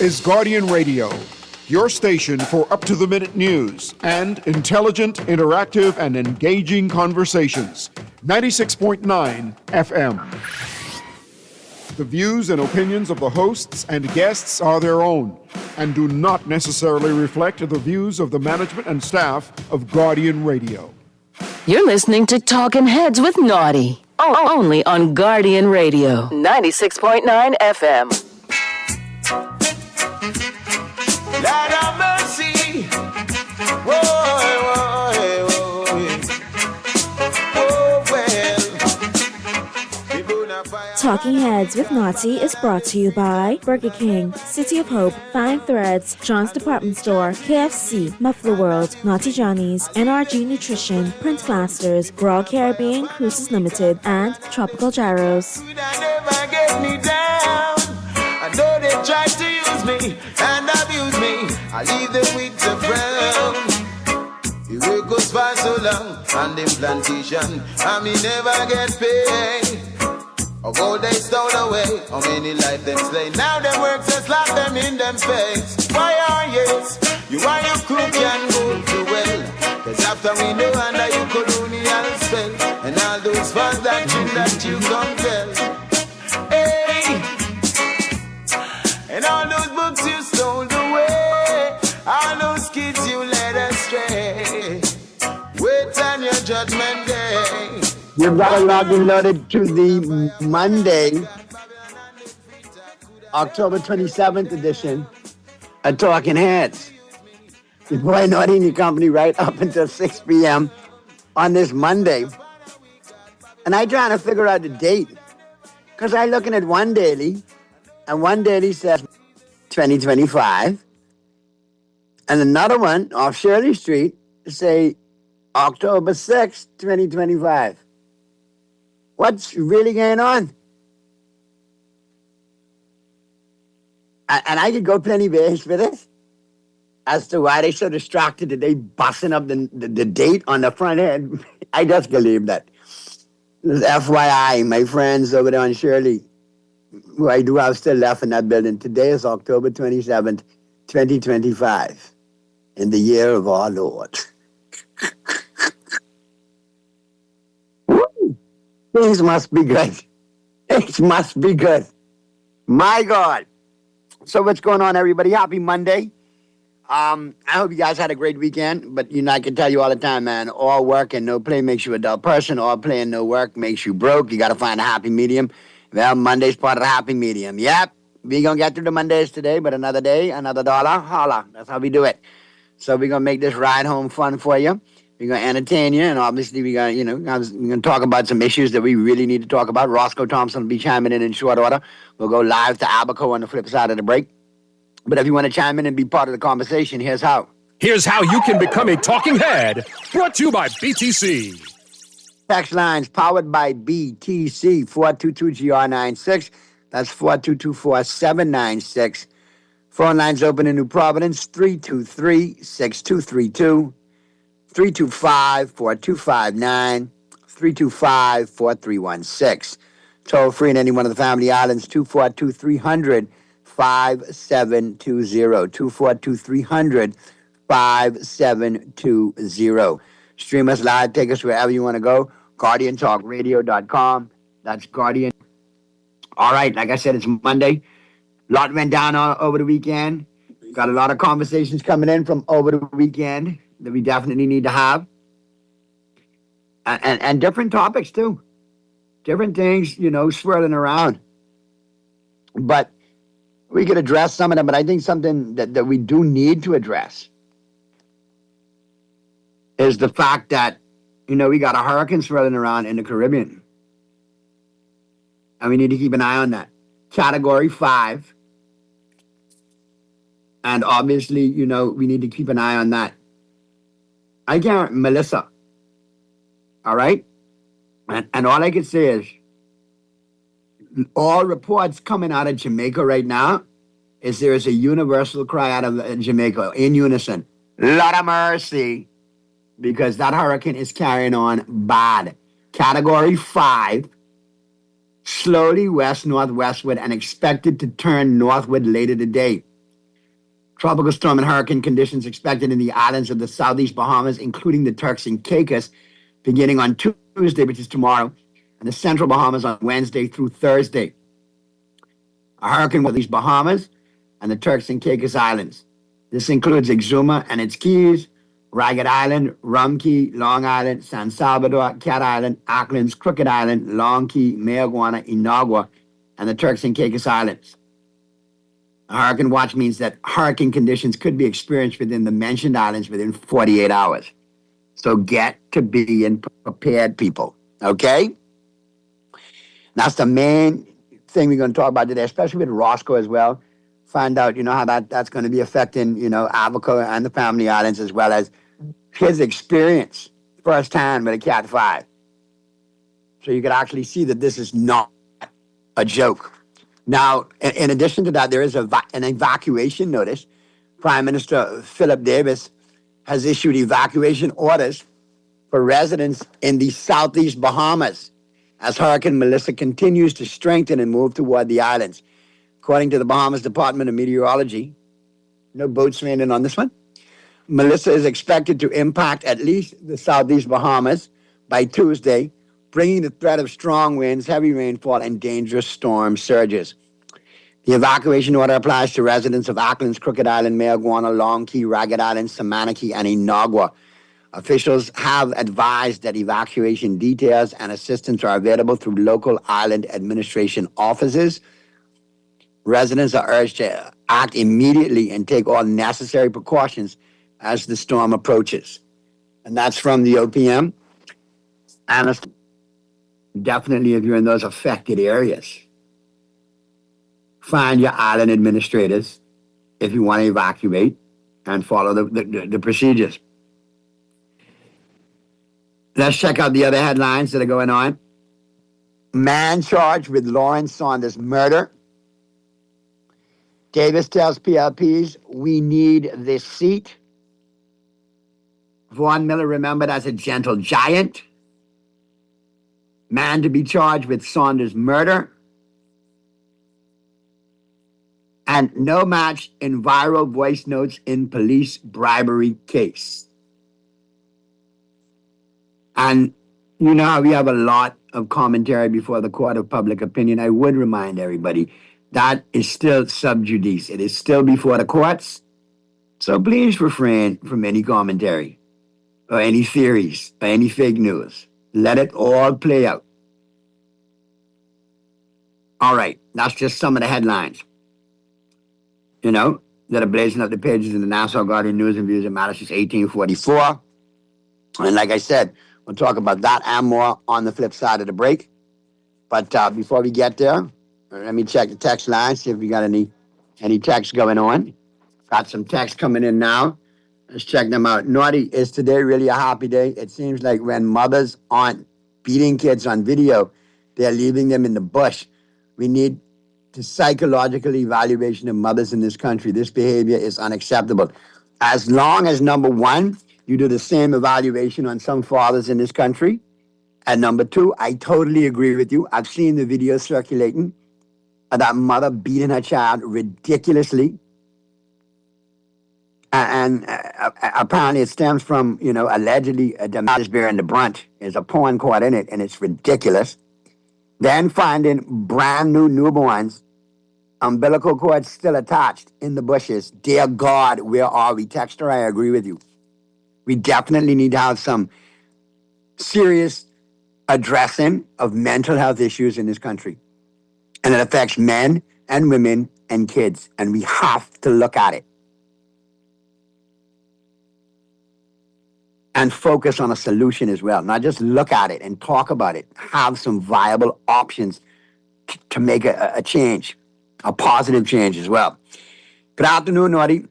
is Guardian Radio, your station for up-to-the-minute news and intelligent, interactive, and engaging conversations. 96.9 FM. The views and opinions of the hosts and guests are their own and do not necessarily reflect the views of the management and staff of Guardian Radio. You're listening to Talking Heads with Naughty, only on Guardian Radio, 96.9 FM. Lord have mercy. Whoa, whoa, whoa, well. Talking Heads with Naughty is brought to you by Burger King, City of Hope, Fine Threads, John's Department Store, KFC, Muffler World, Naughty Johnny's, NRG Nutrition, Print Plasters, Royal Caribbean Cruises Limited, and Tropical Gyros. Never get me down. I know they tried to use me and abuse me. I leave them with the frown. The work goes for so long on them plantation, and me never get paid. Of all they stole away, how many life them slay. Now them work to slap them in them face. Why are yes, you and your crew can go too well. Cause after we know under you colonial spell, and all those fans that you compel. Hey, and all those books you stole away, all those kids you led astray. Wait on your judgment day. You've got to log in loaded to the Monday, October 27th edition of Talking Heads. Your boy Naughty and your company right up until 6 p.m. on this Monday. And I trying to figure out the date. Because I looking at one daily, and one daily says 2025. And another one off Shirley Street say October 6th, 2025. What's really going on? And I could go plenty ways for this as to why they so distracted that they busting up the date on the front end. I just believe that. FYI, my friends over there on Shirley, who I do have still left in that building, today is October 27th, 2025, in the year of our Lord. Things must be good. Things must be good. My God. So what's going on, everybody? Happy Monday. I hope you guys had a great weekend, but I can tell you all the time, man, all work and no play makes you a dull person. All play and no work makes you broke. You got to find a happy medium. Well, Monday's part of the happy medium. Yep, we going to get through the Mondays today, but another day, another dollar, holla. That's how we do it. So we're going to make this ride home fun for you. We're going to entertain you, and obviously we're going to talk about some issues that we really need to talk about. Roscoe Thompson will be chiming in short order. We'll go live to Abaco on the flip side of the break. But if you want to chime in and be part of the conversation, here's how. Here's how you can become a talking head, brought to you by BTC. Text lines powered by BTC, 422-GR96. That's 422-4796. Phone lines open in New Providence, 323-6232. 325-4259, 325-4316. Toll free in any one of the family islands, 242-300-5720, 242-300-5720. Stream us live, take us wherever you want to go, GuardianTalkRadio.com. That's Guardian. All right, like I said, it's Monday. A lot went down over the weekend. Got a lot of conversations coming in from over the weekend that we definitely need to have. And different topics, too. Different things, swirling around. But we could address some of them, but I think something that we do need to address is the fact that, we got a hurricane swirling around in the Caribbean. And we need to keep an eye on that. Category 5. And obviously, we need to keep an eye on that. I can't, Melissa. All right? And all I can say is, all reports coming out of Jamaica right now is there is a universal cry out of Jamaica in unison. Lot of mercy. Because that hurricane is carrying on bad. Category 5, slowly west-northwestward and expected to turn northward later today. Tropical storm and hurricane conditions expected in the islands of the southeast Bahamas, including the Turks and Caicos, beginning on Tuesday, which is tomorrow, and the central Bahamas on Wednesday through Thursday. A hurricane will these Bahamas and the Turks and Caicos Islands. This includes Exuma and its keys, Ragged Island, Rum Key, Long Island, San Salvador, Cat Island, Auckland's Crooked Island, Long Key, Mayaguana, Inagua, and the Turks and Caicos Islands. A hurricane watch means that hurricane conditions could be experienced within the mentioned islands within 48 hours. So get to being prepared, people, okay? That's the main thing we're going to talk about today, especially with Roscoe as well. Find out, how that's going to be affecting, Abaco and the Family Islands, as well as his experience firsthand with a Cat 5. So you could actually see that this is not a joke. Now, in addition to that, there is an evacuation notice. Prime Minister Philip Davis has issued evacuation orders for residents in the southeast Bahamas as Hurricane Melissa continues to strengthen and move toward the islands. According to the Bahamas Department of Meteorology, no boats ran in on this one, Melissa is expected to impact at least the southeast Bahamas by Tuesday, bringing the threat of strong winds, heavy rainfall, and dangerous storm surges. The evacuation order applies to residents of Auckland's Crooked Island, Mayaguana, Long Key, Ragged Island, Samanaki, and Inagua. Officials have advised that evacuation details and assistance are available through local island administration offices. Residents are urged to act immediately and take all necessary precautions as the storm approaches. And that's from the OPM. And definitely, if you're in those affected areas, find your island administrators if you want to evacuate and follow the procedures. Let's check out the other headlines that are going on. Man charged with Lauren Saunders' murder. Davis tells PLPs, we need this seat. Vaughn Miller remembered as a gentle giant. Man to be charged with Saunders' murder. And no match in viral voice notes in police bribery case. And you know how we have a lot of commentary before the court of public opinion. I would remind everybody that is still sub judice. It is still before the courts. So please refrain from any commentary or any theories or any fake news. Let it all play out. All right, that's just some of the headlines, that are blazing up the pages in the Nassau Guardian News and Views. It matters since 1844. And like I said, we'll talk about that and more on the flip side of the break. But before we get there, let me check the text line, see if we got any texts going on. Got some texts coming in now. Let's check them out. Naughty, is today really a happy day? It seems like when mothers aren't beating kids on video, they're leaving them in the bush. We need the psychological evaluation of mothers in this country. This behavior is unacceptable. As long as, number one, you do the same evaluation on some fathers in this country. And number two, I totally agree with you. I've seen the video circulating of that mother beating her child ridiculously. And apparently it stems from, allegedly the mother's bearing the brunt. There's a porn caught in it, and it's ridiculous. Then finding brand new newborns, umbilical cords still attached in the bushes. Dear God, where are we? Texter, I agree with you. We definitely need to have some serious addressing of mental health issues in this country. And it affects men and women and kids. And we have to look at it. And focus on a solution as well. Not just look at it and talk about it. Have some viable options to make a change. A positive change as well. Good afternoon, Naughty.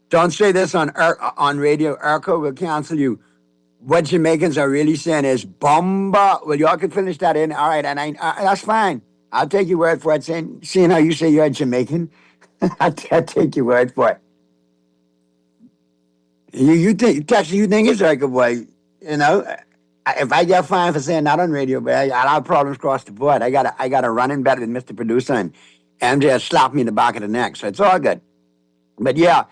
Don't say this on radio. Urco will cancel you. What Jamaicans are really saying is bomba. Well, y'all can finish that in. All right, and that's fine. I'll take your word for it. Seeing how you say you're a Jamaican, I'll take your word for it. You think it's like a boy, if I get fined for saying that on radio, but I have problems across the board. I got a running bet with Mr. Producer, MJ slapped me in the back of the neck, so it's all good. But yeah,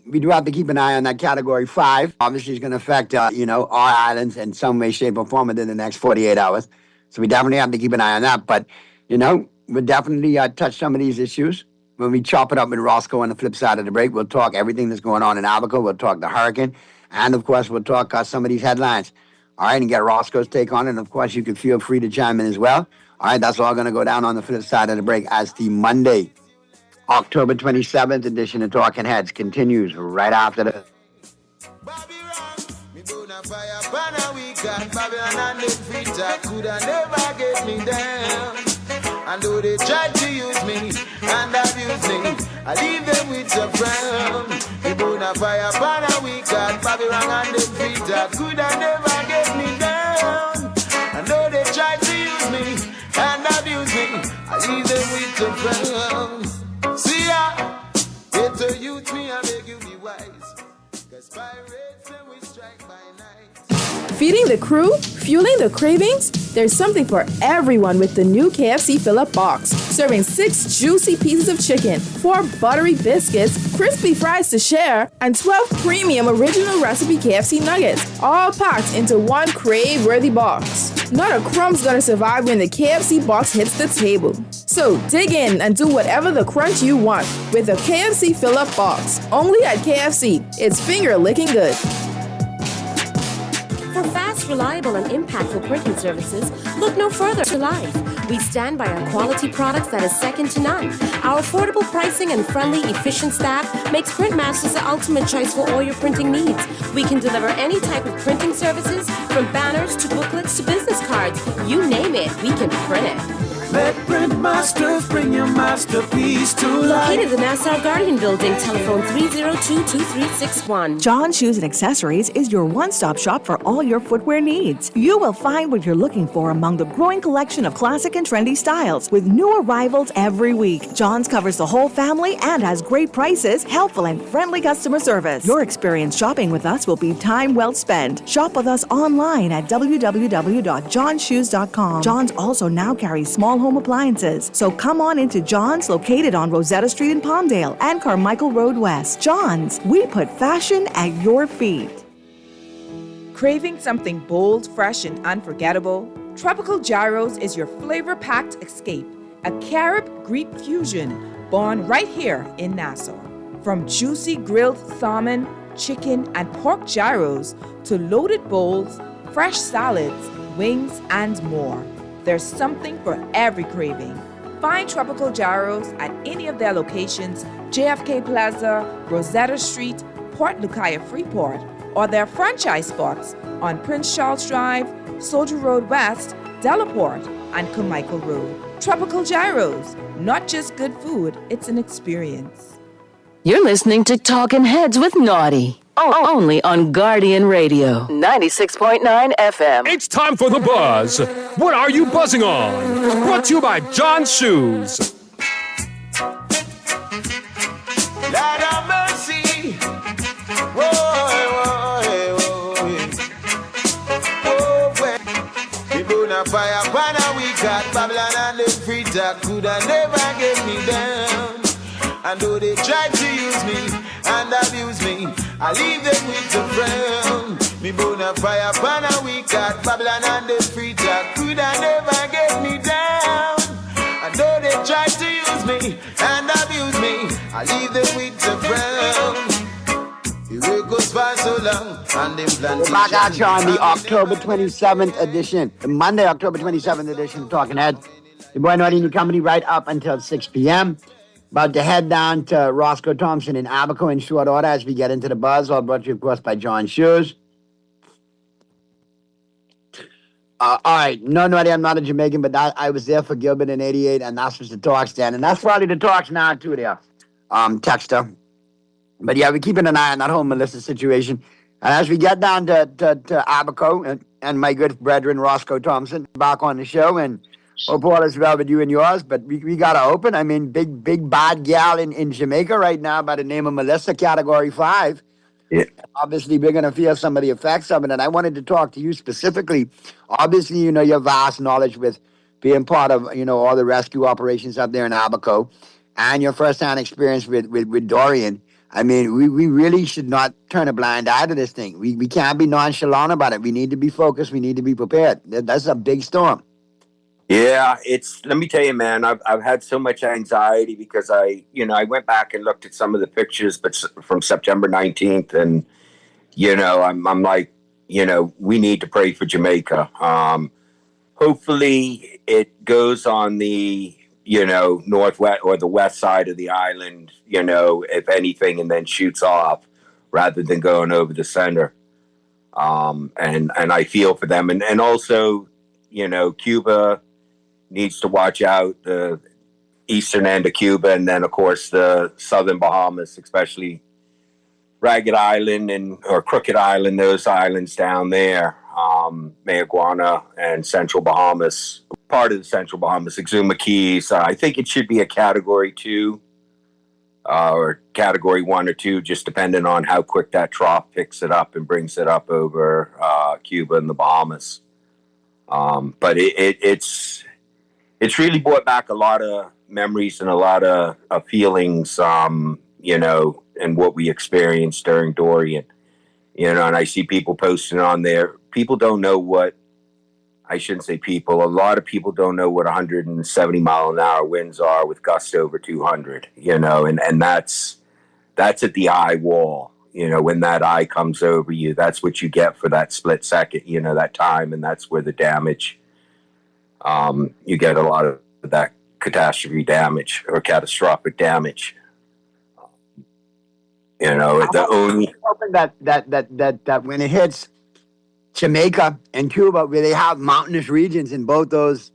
we do have to keep an eye on that Category 5. Obviously, it's going to affect, our islands in some way, shape, or form within the next 48 hours. So we definitely have to keep an eye on that. But, we'll definitely touch some of these issues. When we chop it up with Roscoe on the flip side of the break, we'll talk everything that's going on in Abaco. We'll talk the hurricane. And, of course, we'll talk some of these headlines. All right, and get Roscoe's take on it. And, of course, you can feel free to chime in as well. All right, that's all going to go down on the flip side of the break as the Monday, October 27th edition of Talking Heads continues right after the... And though they tried to use me and abuse me, I leave them with a frown. We burn a fire upon a week at Babylon and them feet that could have never get me down. And though they tried to use me and abuse me, I leave them with a frown. See ya, get to youth me and make you be wise. Cause pirates and we strike by night. Feeding the crew? Fueling the cravings? There's something for everyone with the new KFC Fill-Up Box. Serving 6 juicy pieces of chicken, 4 buttery biscuits, crispy fries to share, and 12 premium original recipe KFC nuggets. All packed into one crave-worthy box. Not a crumb's gonna survive when the KFC box hits the table. So dig in and do whatever the crunch you want with the KFC Fill-Up Box. Only at KFC. It's finger-licking good. For fast, reliable, and impactful printing services, look no further to life. We stand by our quality products that is second to none. Our affordable pricing and friendly, efficient staff makes Printmasters the ultimate choice for all your printing needs. We can deliver any type of printing services, from banners to booklets to business cards. You name it, we can print it. Let Printmasters bring your masterpiece to life. Located in the Nassau Guardian Building, telephone 302-2361. John Shoes and Accessories is your one-stop shop for all your footwear needs. You will find what you're looking for among the growing collection of classic and trendy styles with new arrivals every week. John's covers the whole family and has great prices, helpful and friendly customer service. Your experience shopping with us will be time well spent. Shop with us online at www.johnshoes.com. John's also now carries small home appliances. So come on into John's, located on Rosetta Street in Palmdale and Carmichael Road West. John's, we put fashion at your feet. Craving something bold, fresh, and unforgettable? Tropical Gyros is your flavor-packed escape. A Carib-Greek fusion born right here in Nassau. From juicy grilled salmon, chicken, and pork gyros to loaded bowls, fresh salads, wings, and more. There's something for every craving. Find Tropical Gyros at any of their locations, JFK Plaza, Rosetta Street, Port Lucaya Freeport, or their franchise spots on Prince Charles Drive, Soldier Road West, Delaport, and Carmichael Road. Tropical Gyros, not just good food, it's an experience. You're listening to Talking Heads with Naughty. Only on Guardian Radio, 96.9 FM. It's time for the buzz. What are you buzzing on? Brought to you by John Shoes. Lord have mercy. Whoa, whoa, whoa, whoa. We burn a fire, burn a week at Babylon and the free that could have never get me down. And though they tried to use me and abuse me, I leave them with the frown. Me burn a fire, burn a week at Babylon and the free that could have never get me down. And though they tried to use me and abuse me, I leave them with the frown. The way goes by so long and them plantations. We're back at you on the October 27th edition, the Monday, October 27th edition of Talking Heads. Your boy Naughty and your company right up until 6 p.m. About to head down to Roscoe Thompson in Abaco in short order as we get into the buzz, all brought to you, of course, by John Shoes. All right, no, Naughty, I'm not a Jamaican, but I was there for Gilbert in 88, and that's what's the talks then. And that's probably the talks now, too, there. Texter. But yeah, we're keeping an eye on that whole Melissa situation. And as we get down to Abaco and my good brethren, Roscoe Thompson, back on the show, and hope all is well with you and yours, but we got to open. I mean, big bad gal in Jamaica right now by the name of Melissa, Category 5. Yeah. Obviously, we're going to feel some of the effects of it, and I wanted to talk to you specifically. Obviously, you know your vast knowledge with being part of, all the rescue operations up there in Abaco, and your first-hand experience with Dorian. I mean, we really should not turn a blind eye to this thing. We can't be nonchalant about it. We need to be focused. We need to be prepared. That's a big storm. Yeah, let me tell you, man, I've had so much anxiety because I went back and looked at some of the pictures, but from September 19th, and, I'm like, we need to pray for Jamaica. Hopefully it goes on the, northwest or the west side of the island, if anything, and then shoots off rather than going over the center. And I feel for them. And also, Cuba needs to watch out, the eastern end of Cuba, and then, of course, the southern Bahamas, especially Ragged Island or Crooked Island, those islands down there, Mayaguana and Central Bahamas, part of the Central Bahamas, Exuma Keys. I think it should be a Category 2 or Category 1 or 2, just depending on how quick that trough picks it up and brings it up over Cuba and the Bahamas. But it's really brought back a lot of memories and a lot of feelings, and what we experienced during Dorian. And I see people posting on there. People don't know what, I shouldn't say people, a lot of people don't know what 170 mile an hour winds are with gusts over 200, and that's at the eye wall. When that eye comes over you, that's what you get for that split second, that time, and that's where the damage, you get a lot of that catastrophe damage or catastrophic damage. The only that when it hits Jamaica and Cuba, where they have mountainous regions in both those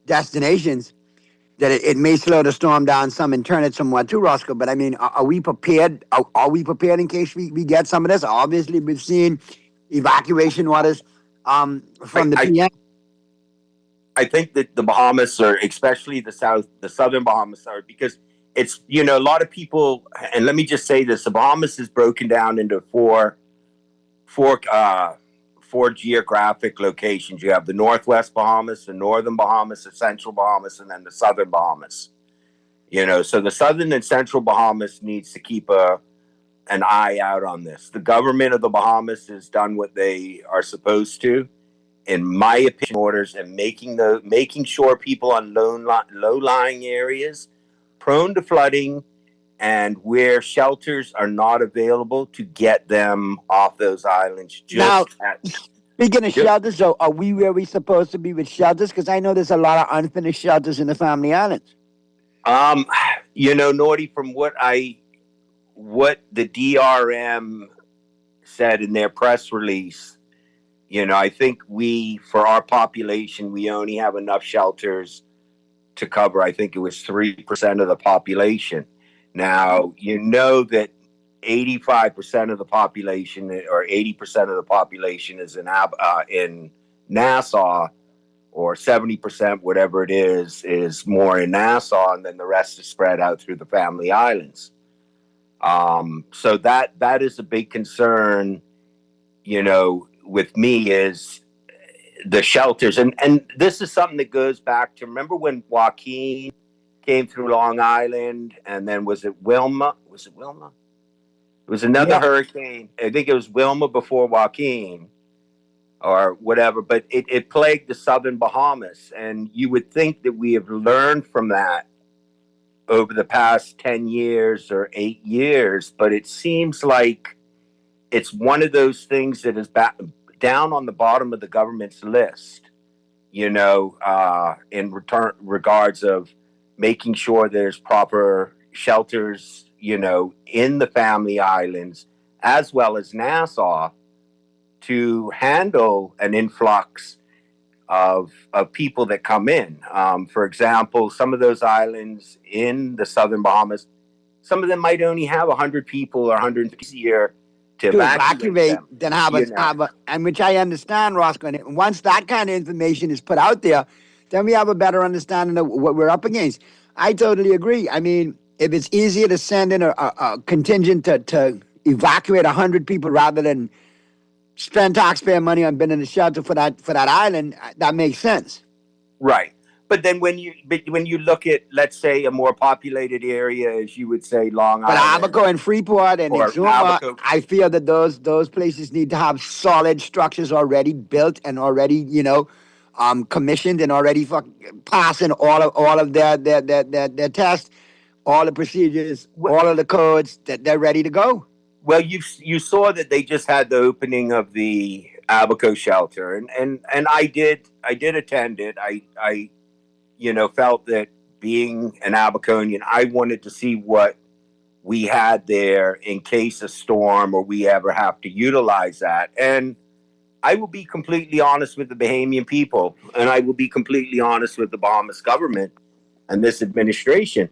destinations, that it may slow the storm down some and turn it somewhat too, Roscoe. But I mean, are we prepared? Are we prepared in case we get some of this? Obviously, we've seen evacuation orders from the PM. I think that the Bahamas, or especially the southern Bahamas, are, because it's, a lot of people, and let me just say this, the Bahamas is broken down into four geographic locations. You have the Northwest Bahamas, the Northern Bahamas, the Central Bahamas, and then the Southern Bahamas. So the Southern and Central Bahamas needs to keep an eye out on this. The government of the Bahamas has done what they are supposed to, in my opinion, orders, and making sure people on low-lying areas, prone to flooding, and where shelters are not available, to get them off those islands. Speaking of shelters, so are we where we're supposed to be with shelters? Because I know there's a lot of unfinished shelters in the Family Islands. Norty, from what the DRM said in their press release, I think for our population, we only have enough shelters to cover, I think it was 3% of the population. Now, that 85% of the population, or 80% of the population, is in Nassau, or 70%, whatever it is more in Nassau, and then the rest is spread out through the Family Islands. So that is a big concern, with me, is the shelters. And this is something that goes back to, remember when Joaquin came through Long Island, and then was it Wilma? It was another hurricane. I think it was Wilma before Joaquin or whatever, but it plagued the southern Bahamas. And you would think that we have learned from that over the past 10 years or 8 years, but it seems like it's one of those things that is down on the bottom of the government's list, in regards of making sure there's proper shelters, in the Family Islands, as well as Nassau, to handle an influx of people that come in. For example, some of those islands in the southern Bahamas, some of them might only have 100 people or 150 a year to evacuate then and which I understand, Roscoe. And once that kind of information is put out there, then we have a better understanding of what we're up against. I totally agree. I mean, if it's easier to send in a contingent to evacuate 100 people rather than spend taxpayer money on building a shelter for that island, that makes sense. Right. But then when you look at, let's say, a more populated area, as you would say, Long But Island, Abaco and Freeport and or Exuma, Abaco. I feel that those places need to have solid structures already built and already, commissioned and already passing all of their tests, all the procedures, all of the codes, that they're ready to go. Well, you saw that they just had the opening of the Abaco shelter, and I did attend it. I felt that being an Abaconian, I wanted to see what we had there in case a storm or we ever have to utilize that. And I will be completely honest with the Bahamian people, and I will be completely honest with the Bahamas government and this administration.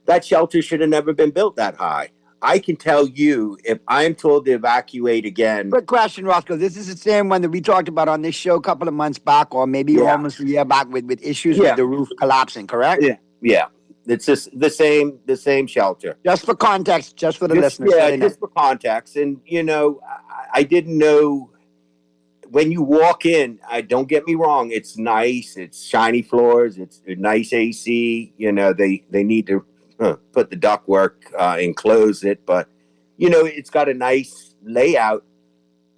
That shelter should have never been built that high. I can tell you, if I'm told to evacuate again. Quick question, Roscoe. This is the same one that we talked about on this show a couple of months back, or maybe almost a year back, with issues with the roof collapsing, correct? Yeah. It's just the same shelter. Just for context, just for the listeners. Yeah, just for context. And, I didn't know. When you walk in, don't get me wrong, it's nice. It's shiny floors. It's nice AC. They need to put the ductwork and close it. But, it's got a nice layout.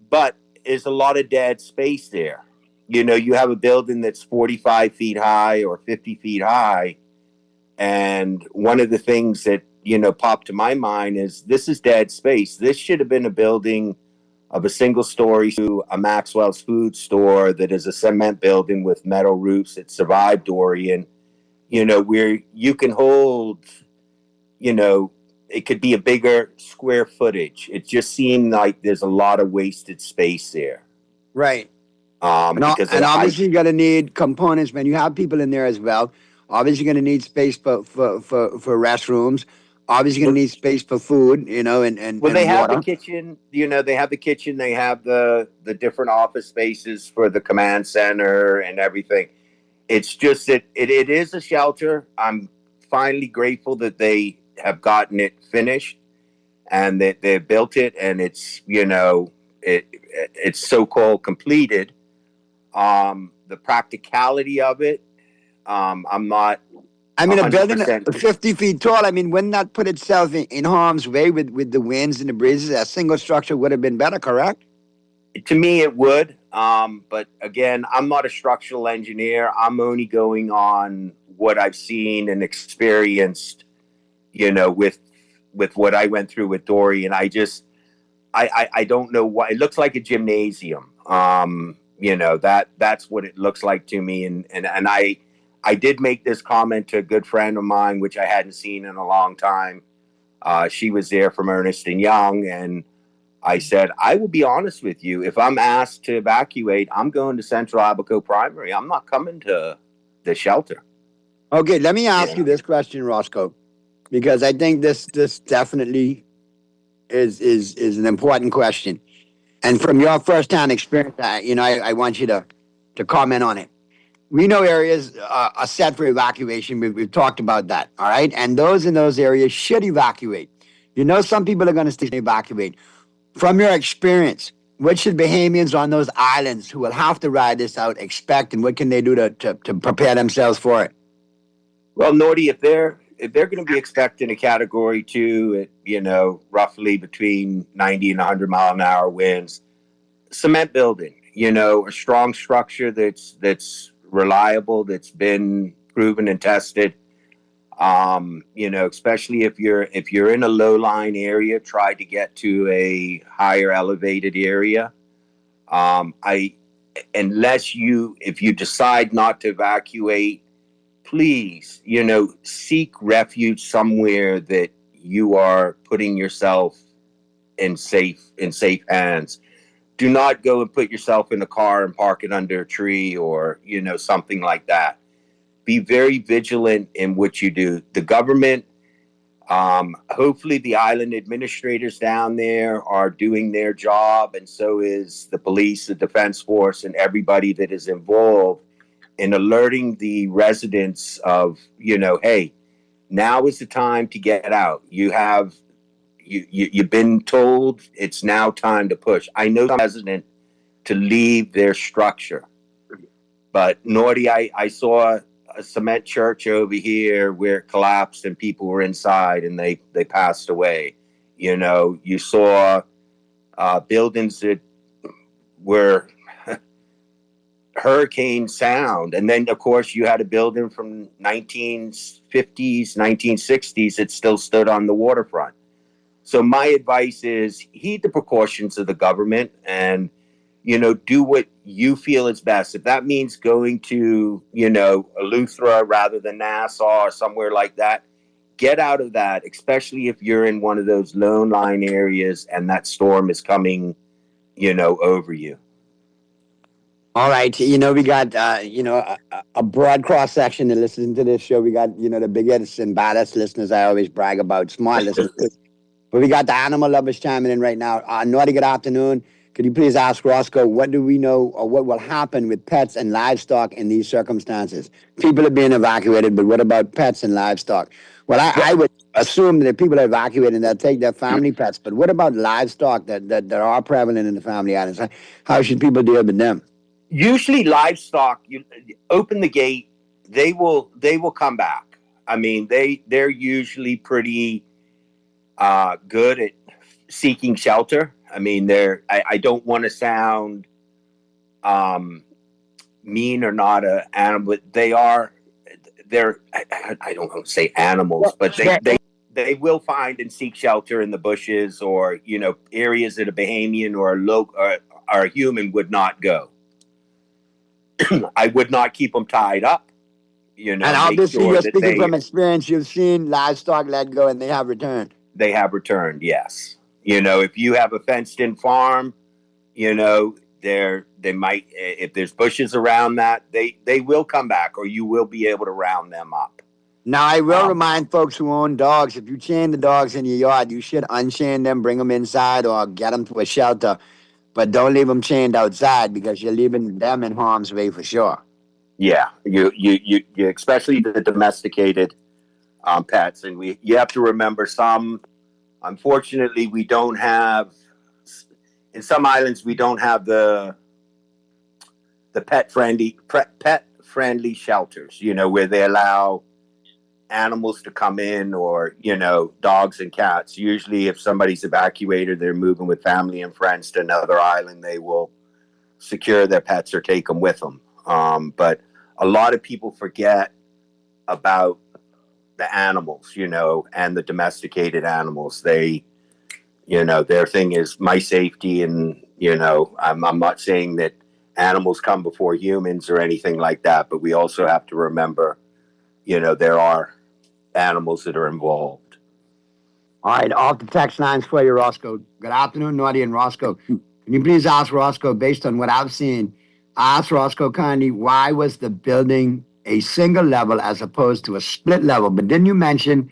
But there's a lot of dead space there. You have a building that's 45 feet high or 50 feet high. And one of the things that, popped to my mind is this is dead space. This should have been a building of a single story to a Maxwell's food store that is a cement building with metal roofs. It survived Dorian, where you can hold, it could be a bigger square footage. It just seemed like there's a lot of wasted space there. Right. And obviously you're going to need components, man. You have people in there as well. Obviously you're going to need space for restrooms. Obviously going to need space for food, and they have the kitchen, they have the kitchen, they have the different office spaces for the command center and everything. It's just that it is a shelter. I'm finally grateful that they have gotten it finished and that they built it, and it's, it's so-called completed. The practicality of it, I'm not. A building 50 feet tall, wouldn't that put itself in harm's way with the winds and the breezes? A single structure would have been better, correct? To me, it would. But again, I'm not a structural engineer. I'm only going on what I've seen and experienced, with what I went through with Dorian. I don't know why. It looks like a gymnasium. That's what it looks like to me. And I did make this comment to a good friend of mine, which I hadn't seen in a long time. She was there from Ernst & Young, and I said, I will be honest with you. If I'm asked to evacuate, I'm going to Central Abaco Primary. I'm not coming to the shelter. Okay, let me ask you this question, Roscoe, because I think this definitely is an important question. And from your first-hand experience, I want you to comment on it. We know areas are set for evacuation. We've talked about that, all right? And those in those areas should evacuate. Some people are going to stay and evacuate. From your experience, what should Bahamians on those islands who will have to ride this out expect, and what can they do to prepare themselves for it? Well, Nordy, if they're going to be expecting a Category 2 at, roughly between 90 and 100 mile an hour winds, cement building, a strong structure that's reliable, that's been proven and tested. Especially if you're in a low-lying area, try to get to a higher elevated area. If you decide not to evacuate, please, seek refuge somewhere that you are putting yourself in safe hands. Do not go and put yourself in a car and park it under a tree or, something like that. Be very vigilant in what you do. The government, hopefully the island administrators down there are doing their job, and so is the police, the defense force, and everybody that is involved in alerting the residents of, hey, now is the time to get out. You've been told it's now time to push. I know the resident to leave their structure, but Nordy, I saw a cement church over here where it collapsed and people were inside and they passed away. You know, you saw buildings that were hurricane sound. And then, of course, you had a building from 1950s, 1960s that still stood on the waterfront. So my advice is heed the precautions of the government and, you know, do what you feel is best. If that means going to, you know, Eleuthera rather than Nassau or somewhere like that, get out of that, especially if you're in one of those lone line areas and that storm is coming, you know, over you. All right. You know, we got, a broad cross section that listens to this show. We got, you know, the biggest and baddest listeners I always brag about, smart listeners. But we got the animal lovers chiming in right now. Naughty, good afternoon. Could you please ask Roscoe, what do we know or what will happen with pets and livestock in these circumstances? People are being evacuated, but what about pets and livestock? Well, I would assume that if people are evacuated, they'll take their family pets. But what about livestock that are prevalent in the family islands? How should people deal with them? Usually livestock, you open the gate, they will come back. I mean, they're usually pretty good at seeking shelter. I mean, I don't want to sound mean or not an animal, but they're I don't want to say animals, but they will find and seek shelter in the bushes or, you know, areas that a Bahamian or a human would not go. I would not keep them tied up, you know. And obviously, you're speaking from experience. You've seen livestock let go, and they have returned. They have returned, yes. You know, if you have a fenced-in farm, you know, they might, if there's bushes around that, they will come back, or you will be able to round them up. Now, I will remind folks who own dogs, if you chain the dogs in your yard, you should unchain them, bring them inside, or get them to a shelter. But don't leave them chained outside because you're leaving them in harm's way for sure. Yeah, you especially the domesticated pets, and you have to remember unfortunately, we don't have in some islands we don't have the pet friendly shelters. You know, where they allow animals to come in, or, you know, dogs and cats. Usually if somebody's evacuated, they're moving with family and friends to another island, they will secure their pets or take them with them. But a lot of people forget about the animals, you know, and the domesticated animals. They, you know, their thing is my safety, and, you know, I'm not saying that animals come before humans or anything like that, but we also have to remember, you know, there are animals that are involved. All right, off the text lines for you, Roscoe. Good afternoon, Naughty and Roscoe. Can you please ask Roscoe, based on what I've seen, ask Roscoe kindly, why was the building a single level as opposed to a split level? But didn't you mention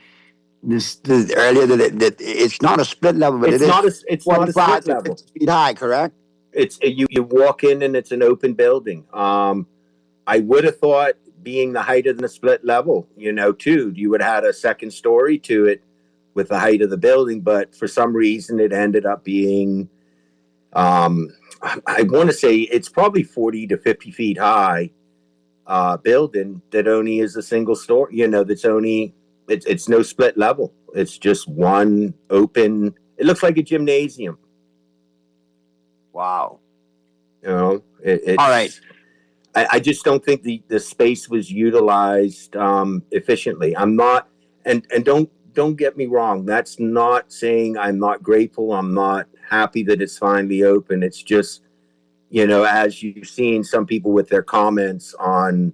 this earlier that it's not a split level, but it's not a split level. 50 feet high, correct? It's you walk in and it's an open building. I would have thought, being the height of the split level, you know, too, you would have had a second story to it with the height of the building, but for some reason it ended up being, I want to say it's probably 40 to 50 feet high building that only is a single story, you know, it's no split level. It's just one open, it looks like a gymnasium. Wow. You know, it's all right. I just don't think the space was utilized efficiently. I'm not, and don't get me wrong. That's not saying I'm not grateful. I'm not happy that it's finally open. It's just, you know, as you've seen some people with their comments on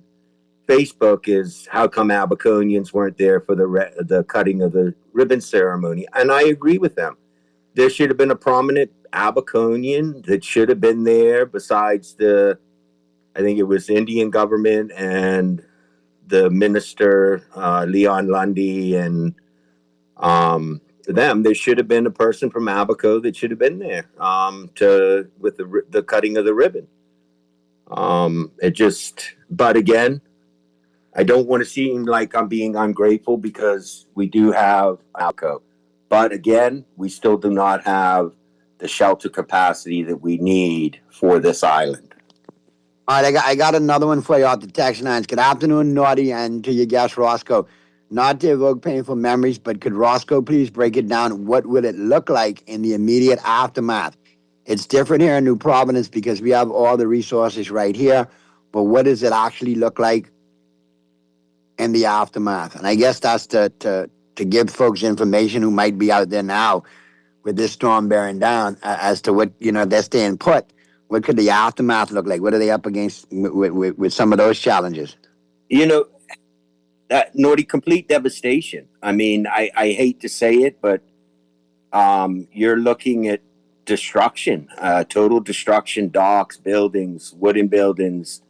Facebook, is how come Abaconians weren't there for the cutting of the ribbon ceremony? And I agree with them. There should have been a prominent Abaconian that should have been there besides I think it was Indian government and the minister, Leon Lundy, and them. There should have been a person from Abaco that should have been there with the cutting of the ribbon. But again, I don't want to seem like I'm being ungrateful because we do have Abaco. But again, we still do not have the shelter capacity that we need for this island. All right, I got another one for you off the text lines. Good afternoon, Naughty, and to your guest, Roscoe. Not to evoke painful memories, but could Roscoe please break it down? What would it look like in the immediate aftermath? It's different here in New Providence because we have all the resources right here, but what does it actually look like in the aftermath? And I guess that's to give folks information who might be out there now with this storm bearing down as to what, they're staying put. What could the aftermath look like? What are they up against with some of those challenges? Naughty, complete devastation. I mean, I hate to say it, but you're looking at destruction, total destruction, docks, buildings, wooden buildings,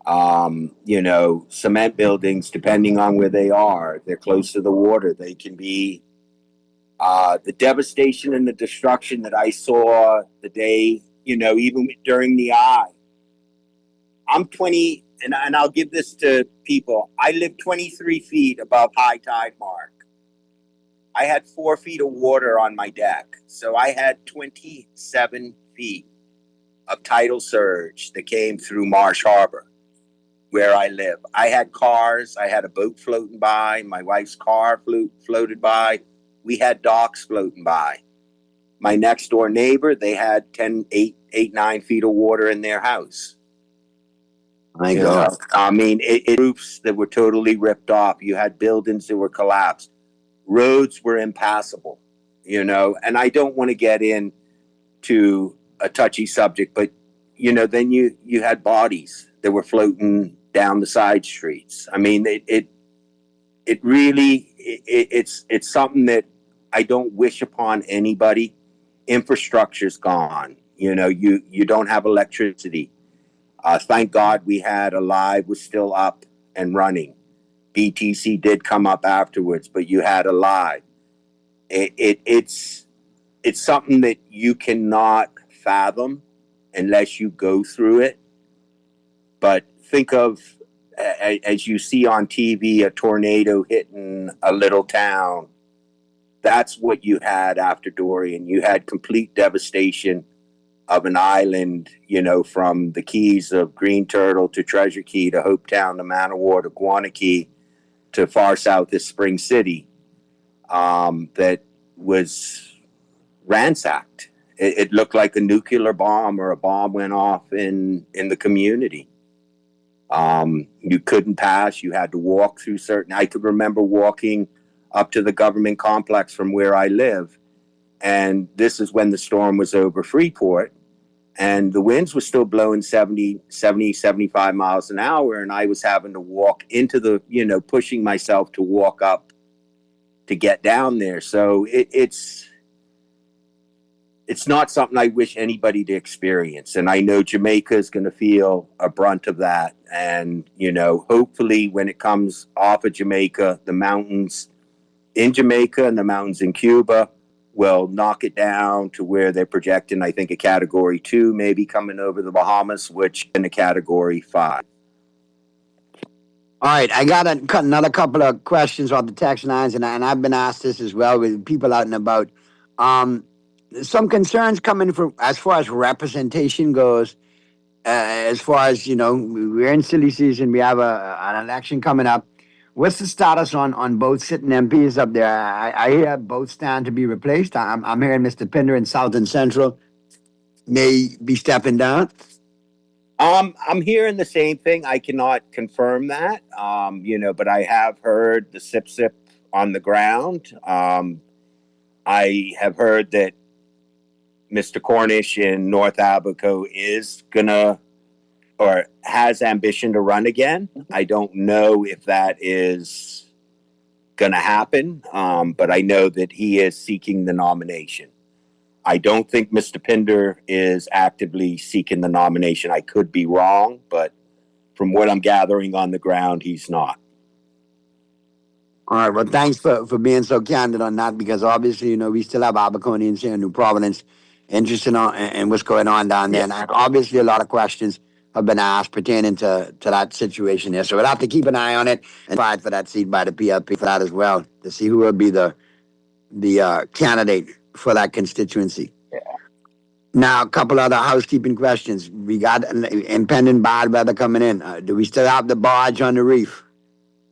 cement buildings, depending on where they are. They're close to the water. They can be the devastation and the destruction that I saw the day, even during the eye. I'm 20, and I'll give this to people. I live 23 feet above high tide mark. I had 4 feet of water on my deck. So I had 27 feet of tidal surge that came through Marsh Harbor, where I live. I had cars. I had a boat floating by. My wife's car floated by. We had docks floating by. My next door neighbor, they had 9 feet of water in their house. My God. I mean, it roofs that were totally ripped off. You had buildings that were collapsed. Roads were impassable, and I don't want to get into a touchy subject, but, then you had bodies that were floating down the side streets. I mean, it's something that I don't wish upon anybody. Infrastructure's gone. You don't have electricity. Thank God we had Alive was still up and running. BTC did come up afterwards, but you had Alive. It's something that you cannot fathom unless you go through it. But think of, as you see on TV, a tornado hitting a little town. That's what you had after Dorian. You had complete devastation of an island, from the Keys of Green Turtle to Treasure Key to Hopetown to Manawar to Guanakee to far south is Spring City, that was ransacked. It looked like a nuclear bomb or a bomb went off in the community. You couldn't pass. You had to walk through I could remember walking up to the government complex from where I live. And this is when the storm was over Freeport. And the winds were still blowing 70, 75 miles an hour. And I was having to walk into pushing myself to walk up to get down there. So it's not something I wish anybody to experience. And I know Jamaica is going to feel a brunt of that. And, hopefully when it comes off of Jamaica, the mountains in Jamaica and the mountains in Cuba will knock it down to where they're projecting, I think, a Category 2, maybe coming over the Bahamas, which in a Category 5. All right, I got another couple of questions off the text lines, and I've been asked this as well with people out and about. Some concerns coming from as far as representation goes. As far as, we're in silly season. We have an election coming up. What's the status on both sitting MPs up there? I hear both stand to be replaced. I'm hearing Mr. Pinder in South and Central may be stepping down. I'm hearing the same thing. I cannot confirm that, but I have heard the sip on the ground. I have heard that Mr. Cornish in North Abaco is gonna or has ambition to run again. I don't know if that is going to happen, but I know that he is seeking the nomination. I don't think Mr. Pinder is actively seeking the nomination. I could be wrong, but from what I'm gathering on the ground, he's not. All right. Well, thanks for being so candid on that, because obviously, we still have Abaconians here in New Providence interested in what's going on down there. And obviously a lot of questions have been asked pertaining to that situation there. So we'll have to keep an eye on it and fight for that seat by the PLP for that as well, to see who will be the candidate for that constituency. Yeah. Now, a couple other housekeeping questions. We got impending bad weather coming in. Do we still have the barge on the reef?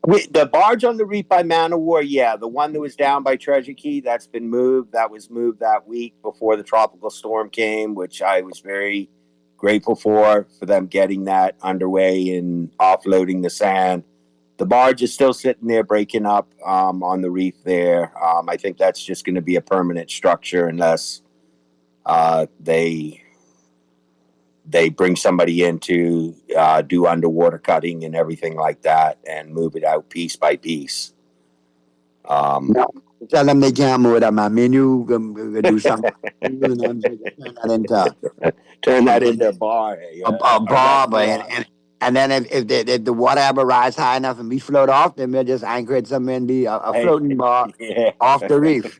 The barge on the reef by Man of War, yeah. The one that was down by Treasure Key, that's been moved. That was moved that week before the tropical storm came, which I was very grateful for them getting that underway and offloading the sand. The barge is still sitting there breaking up on the reef there. I think that's just going to be a permanent structure unless they bring somebody in to do underwater cutting and everything like that and move it out piece by piece. No, tell them they can't move it up, man. Me and you gonna do something. Turn that into a bar. A bar, but and then if the water ever rise high enough and we float off, then we'll just anchor it somewhere and be a floating bar off the reef.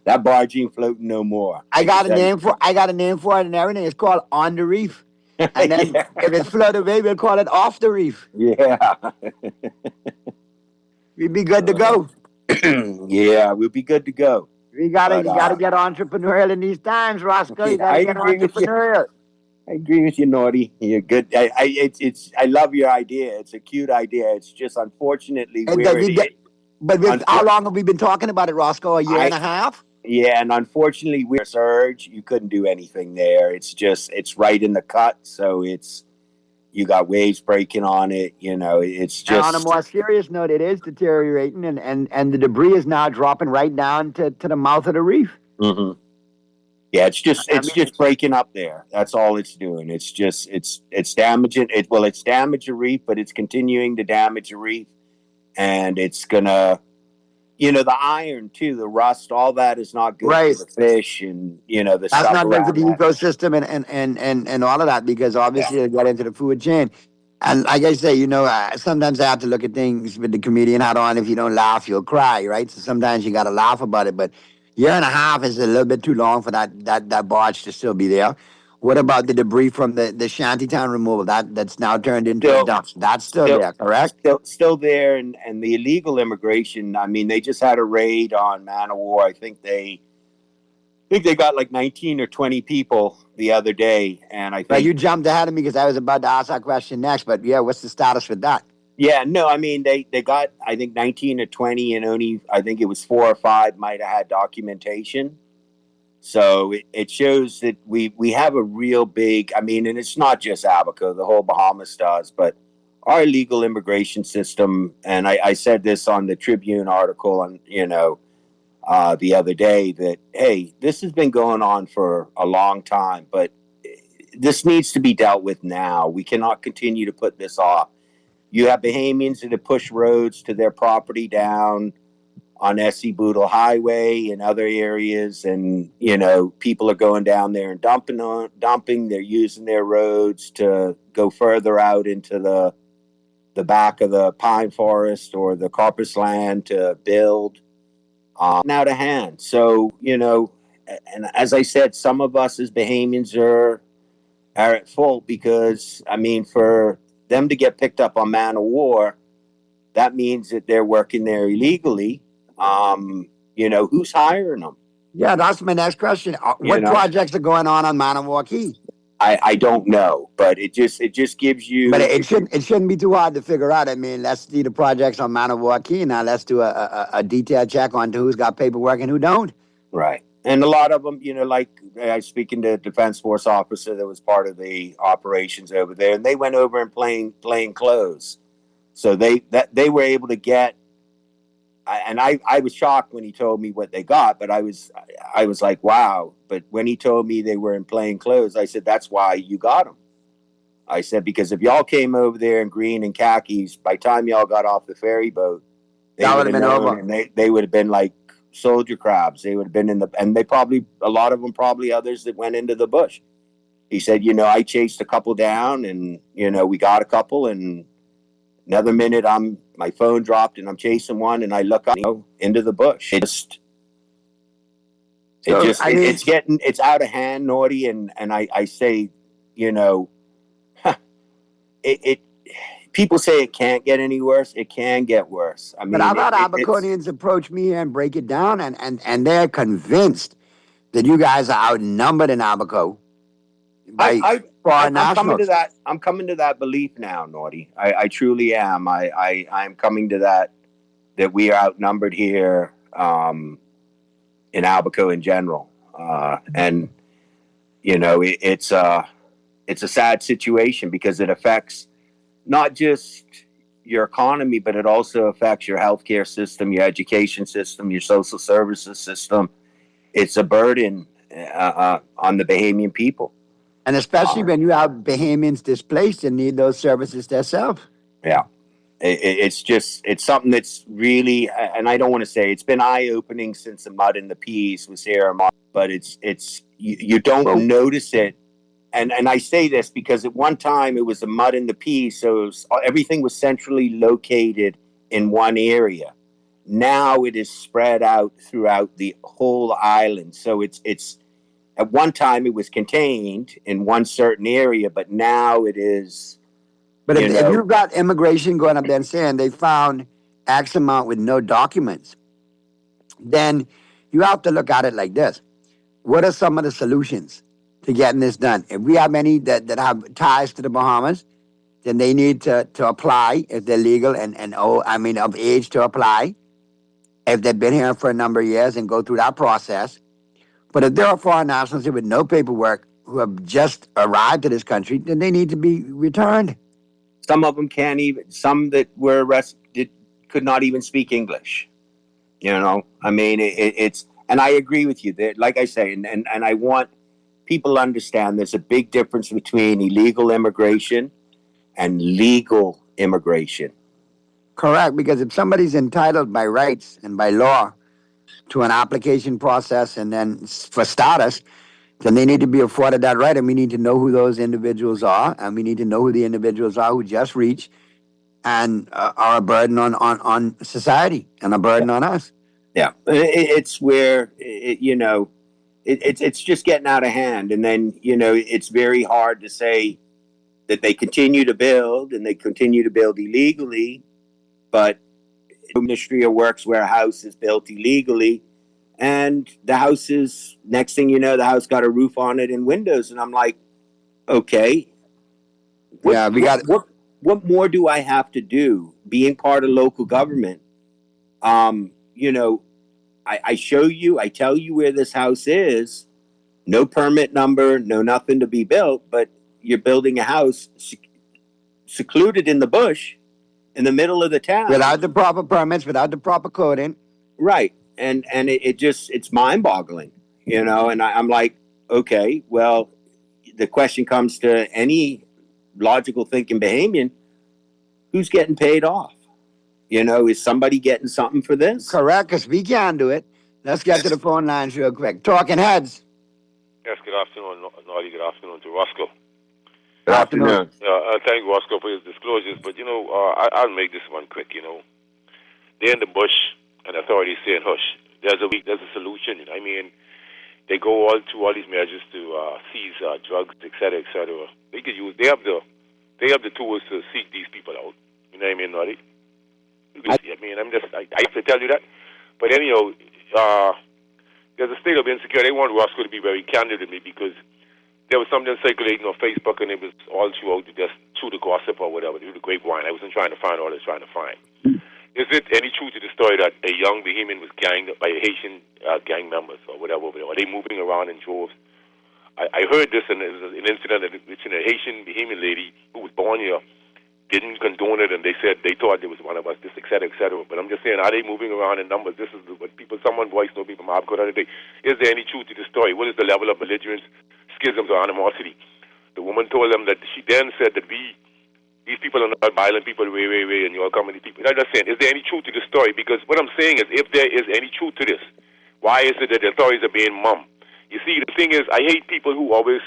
That barge ain't floating no more. I got a name for it and everything. It's called On the Reef. And then if it's floated away, we'll call it Off the Reef. Yeah. We'd be good to go. Yeah, we'll be good to go. You gotta get entrepreneurial in these times, Roscoe. You gotta get entrepreneurial. I agree with you, Naughty. You're good. I love your idea. It's a cute idea. It's just unfortunately But how long have we been talking about it, Roscoe? A year and a half? Yeah, and unfortunately, we're surge. You couldn't do anything there. It's right in the cut, so you got waves breaking on it. It's just. And on a more serious note, it is deteriorating, and the debris is now dropping right down to the mouth of the reef. Mm-hmm. Yeah, it's just breaking up there. That's all it's doing. It's damaging it. Well, it's damaged the reef, but it's continuing to damage the reef, and it's gonna, the iron too, the rust, all that is not good for the fish, and the that's not good for the ecosystem and all of that, because obviously it'll get into the food chain. And like I say, sometimes I have to look at things with the comedian hat on. If you don't laugh, you'll cry, right? So sometimes you got to laugh about it, but. Year and a half is a little bit too long for that barge to still be there. What about the debris from the shantytown removal that's now turned into a dump? That's still there, correct? Still there, and the illegal immigration. I mean, they just had a raid on Man of War. I think they got like 19 or 20 people the other day, and I think you jumped ahead of me because I was about to ask that question next. But yeah, what's the status with that? Yeah, no, I mean, they got, I think, 19 or 20, and only, I think it was 4 or 5 might have had documentation. So it shows that we have a real big, I mean, and it's not just Abaco, the whole Bahamas does, but our illegal immigration system, and I said this on the Tribune article, on the other day, that, hey, this has been going on for a long time, but this needs to be dealt with now. We cannot continue to put this off. You have Bahamians that have pushed roads to their property down on S.E. Boodle Highway and other areas, and people are going down there and dumping. They're using their roads to go further out into the back of the pine forest or the coppice land to build. Out of hand. So and as I said, some of us as Bahamians are at fault because for them to get picked up on Man of War, that means that they're working there illegally. Who's hiring them? Yeah, that's my next question. What projects are going on Man of War Key? I don't know, but it just gives you. But it shouldn't be too hard to figure out. I mean, let's see the projects on Man of War Key. Now let's do a detailed check on who's got paperwork and who don't. Right. And a lot of them, like I was speaking to a Defense Force officer that was part of the operations over there, and they went over in plain clothes. So they were able to get, and I was shocked when he told me what they got, but I was like, wow. But when he told me they were in plain clothes, I said, that's why you got them. I said, because if y'all came over there in green and khakis, by the time y'all got off the ferry boat, they would have been over. And they would have been like soldier crabs. They would have been and they probably, a lot of them, probably others that went into the bush. He said, I chased a couple down, and we got a couple, and another minute my phone dropped and I'm chasing one, and I look up into the bush. It's out of hand, Naughty, and I say, people say it can't get any worse. It can get worse. I mean, but I've had Abaconians approach me and break it down, and they're convinced that you guys are outnumbered in Abaco by foreign I'm coming to nationals. that. I'm coming to that belief now, Naughty. I truly am. I'm coming to that we are outnumbered here in Albuquerque in general, and you know it's a sad situation because it affects not just your economy, but it also affects your healthcare system, your education system, your social services system. It's a burden on the Bahamian people. And especially when you have Bahamians displaced and need those services themselves. Yeah. It's something that's really, and I don't want to say it's been eye-opening since the mud and the peas was here, but you don't notice it. And I say this because at one time it was the mud and the peas, so everything was centrally located in one area. Now it is spread out throughout the whole island. So it's at one time it was contained in one certain area, but now it is. But if you've got immigration going up there and saying they found X amount with no documents, then you have to look at it like this. What are some of the solutions to getting this done? If we have many that have ties to the Bahamas, then they need to apply if they're legal and of age to apply. If they've been here for a number of years and go through that process. But if there are foreign nationals here with no paperwork who have just arrived to this country, then they need to be returned. Some of them can't even, some that were arrested could not even speak English. You know, I mean, it's, and I agree with you that, like I say, and I want people to understand there's a big difference between illegal immigration and legal immigration. Correct, because if somebody's entitled by rights and by law to an application process and then for status, then they need to be afforded that right, and we need to know who those individuals are, and we need to know who the individuals are who just reached and are a burden on society and a burden on us. Yeah, it's where, it's just getting out of hand. And then, it's very hard to say that they continue to build and they continue to build illegally, but the Ministry of Works where a house is built illegally, and the house is, next thing you know, the house got a roof on it and windows. And I'm like, okay. What more do I have to do being part of local government? I show you, I tell you where this house is, no permit number, no nothing to be built, but you're building a house secluded in the bush in the middle of the town. Without the proper permits, without the proper coding. Right. And it's mind-boggling, and I'm like, okay, well, the question comes to any logical thinking Bahamian, who's getting paid off? Is somebody getting something for this? Correct, because we can do it. Let's get to the phone lines real quick. Talking Heads. Yes, good afternoon, Naughty. Good afternoon to Roscoe. Good afternoon. I thank Roscoe for his disclosures, but, I'll make this one quick, They're in the bush, and authorities saying, hush, there's a solution. I mean, they go to all these measures to seize drugs, et cetera, et cetera. They have the tools to seek these people out. You know what I mean, Naughty? I have to tell you that. But anyhow, there's a state of insecurity. I want Roscoe to be very candid with me because there was something circulating on Facebook, and it was all through the gossip or whatever, through the grapevine. I wasn't trying to find all I was trying to find. Is it any truth to the story that a young Bahamian was ganged by Haitian gang members or whatever? Are they moving around in droves? I heard this, and it was an incident in which a Haitian Bahamian lady who was born here didn't condone it, and they said they thought it was one of us, this, et cetera, et cetera. But I'm just saying, are they moving around in numbers? This is what someone voiced, no people, Mob Code the other day. Is there any truth to the story? What is the level of belligerence, schisms, or animosity? The woman told them that she then said that these people are not violent people, way, and you're coming to people. I'm just saying, is there any truth to the story? Because what I'm saying is, if there is any truth to this, why is it that the authorities are being mum? You see, the thing is, I hate people who always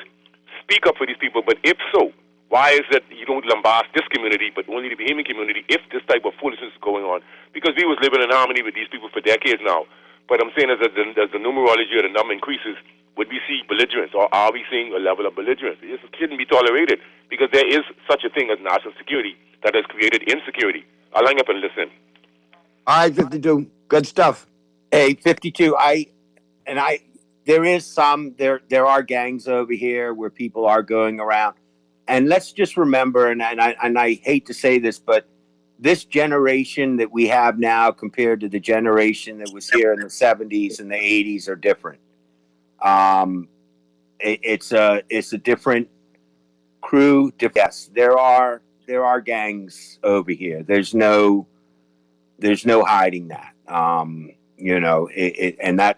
speak up for these people, but if so, why is it you don't lambast this community, but only the Bahamian community, if this type of foolishness is going on? Because we was living in harmony with these people for decades now. But I'm saying as the numerology or the number increases, would we see belligerence, or are we seeing a level of belligerence? This shouldn't be tolerated, because there is such a thing as national security that has created insecurity. I'll hang up and listen. All right, 52. Good stuff. Hey, 52, there is some, there are gangs over here where people are going around. And let's just remember, and I hate to say this, but this generation that we have now compared to the generation that was here in the 70s and the 80s are different. It's a different crew. Yes, there are gangs over here. There's no hiding that. And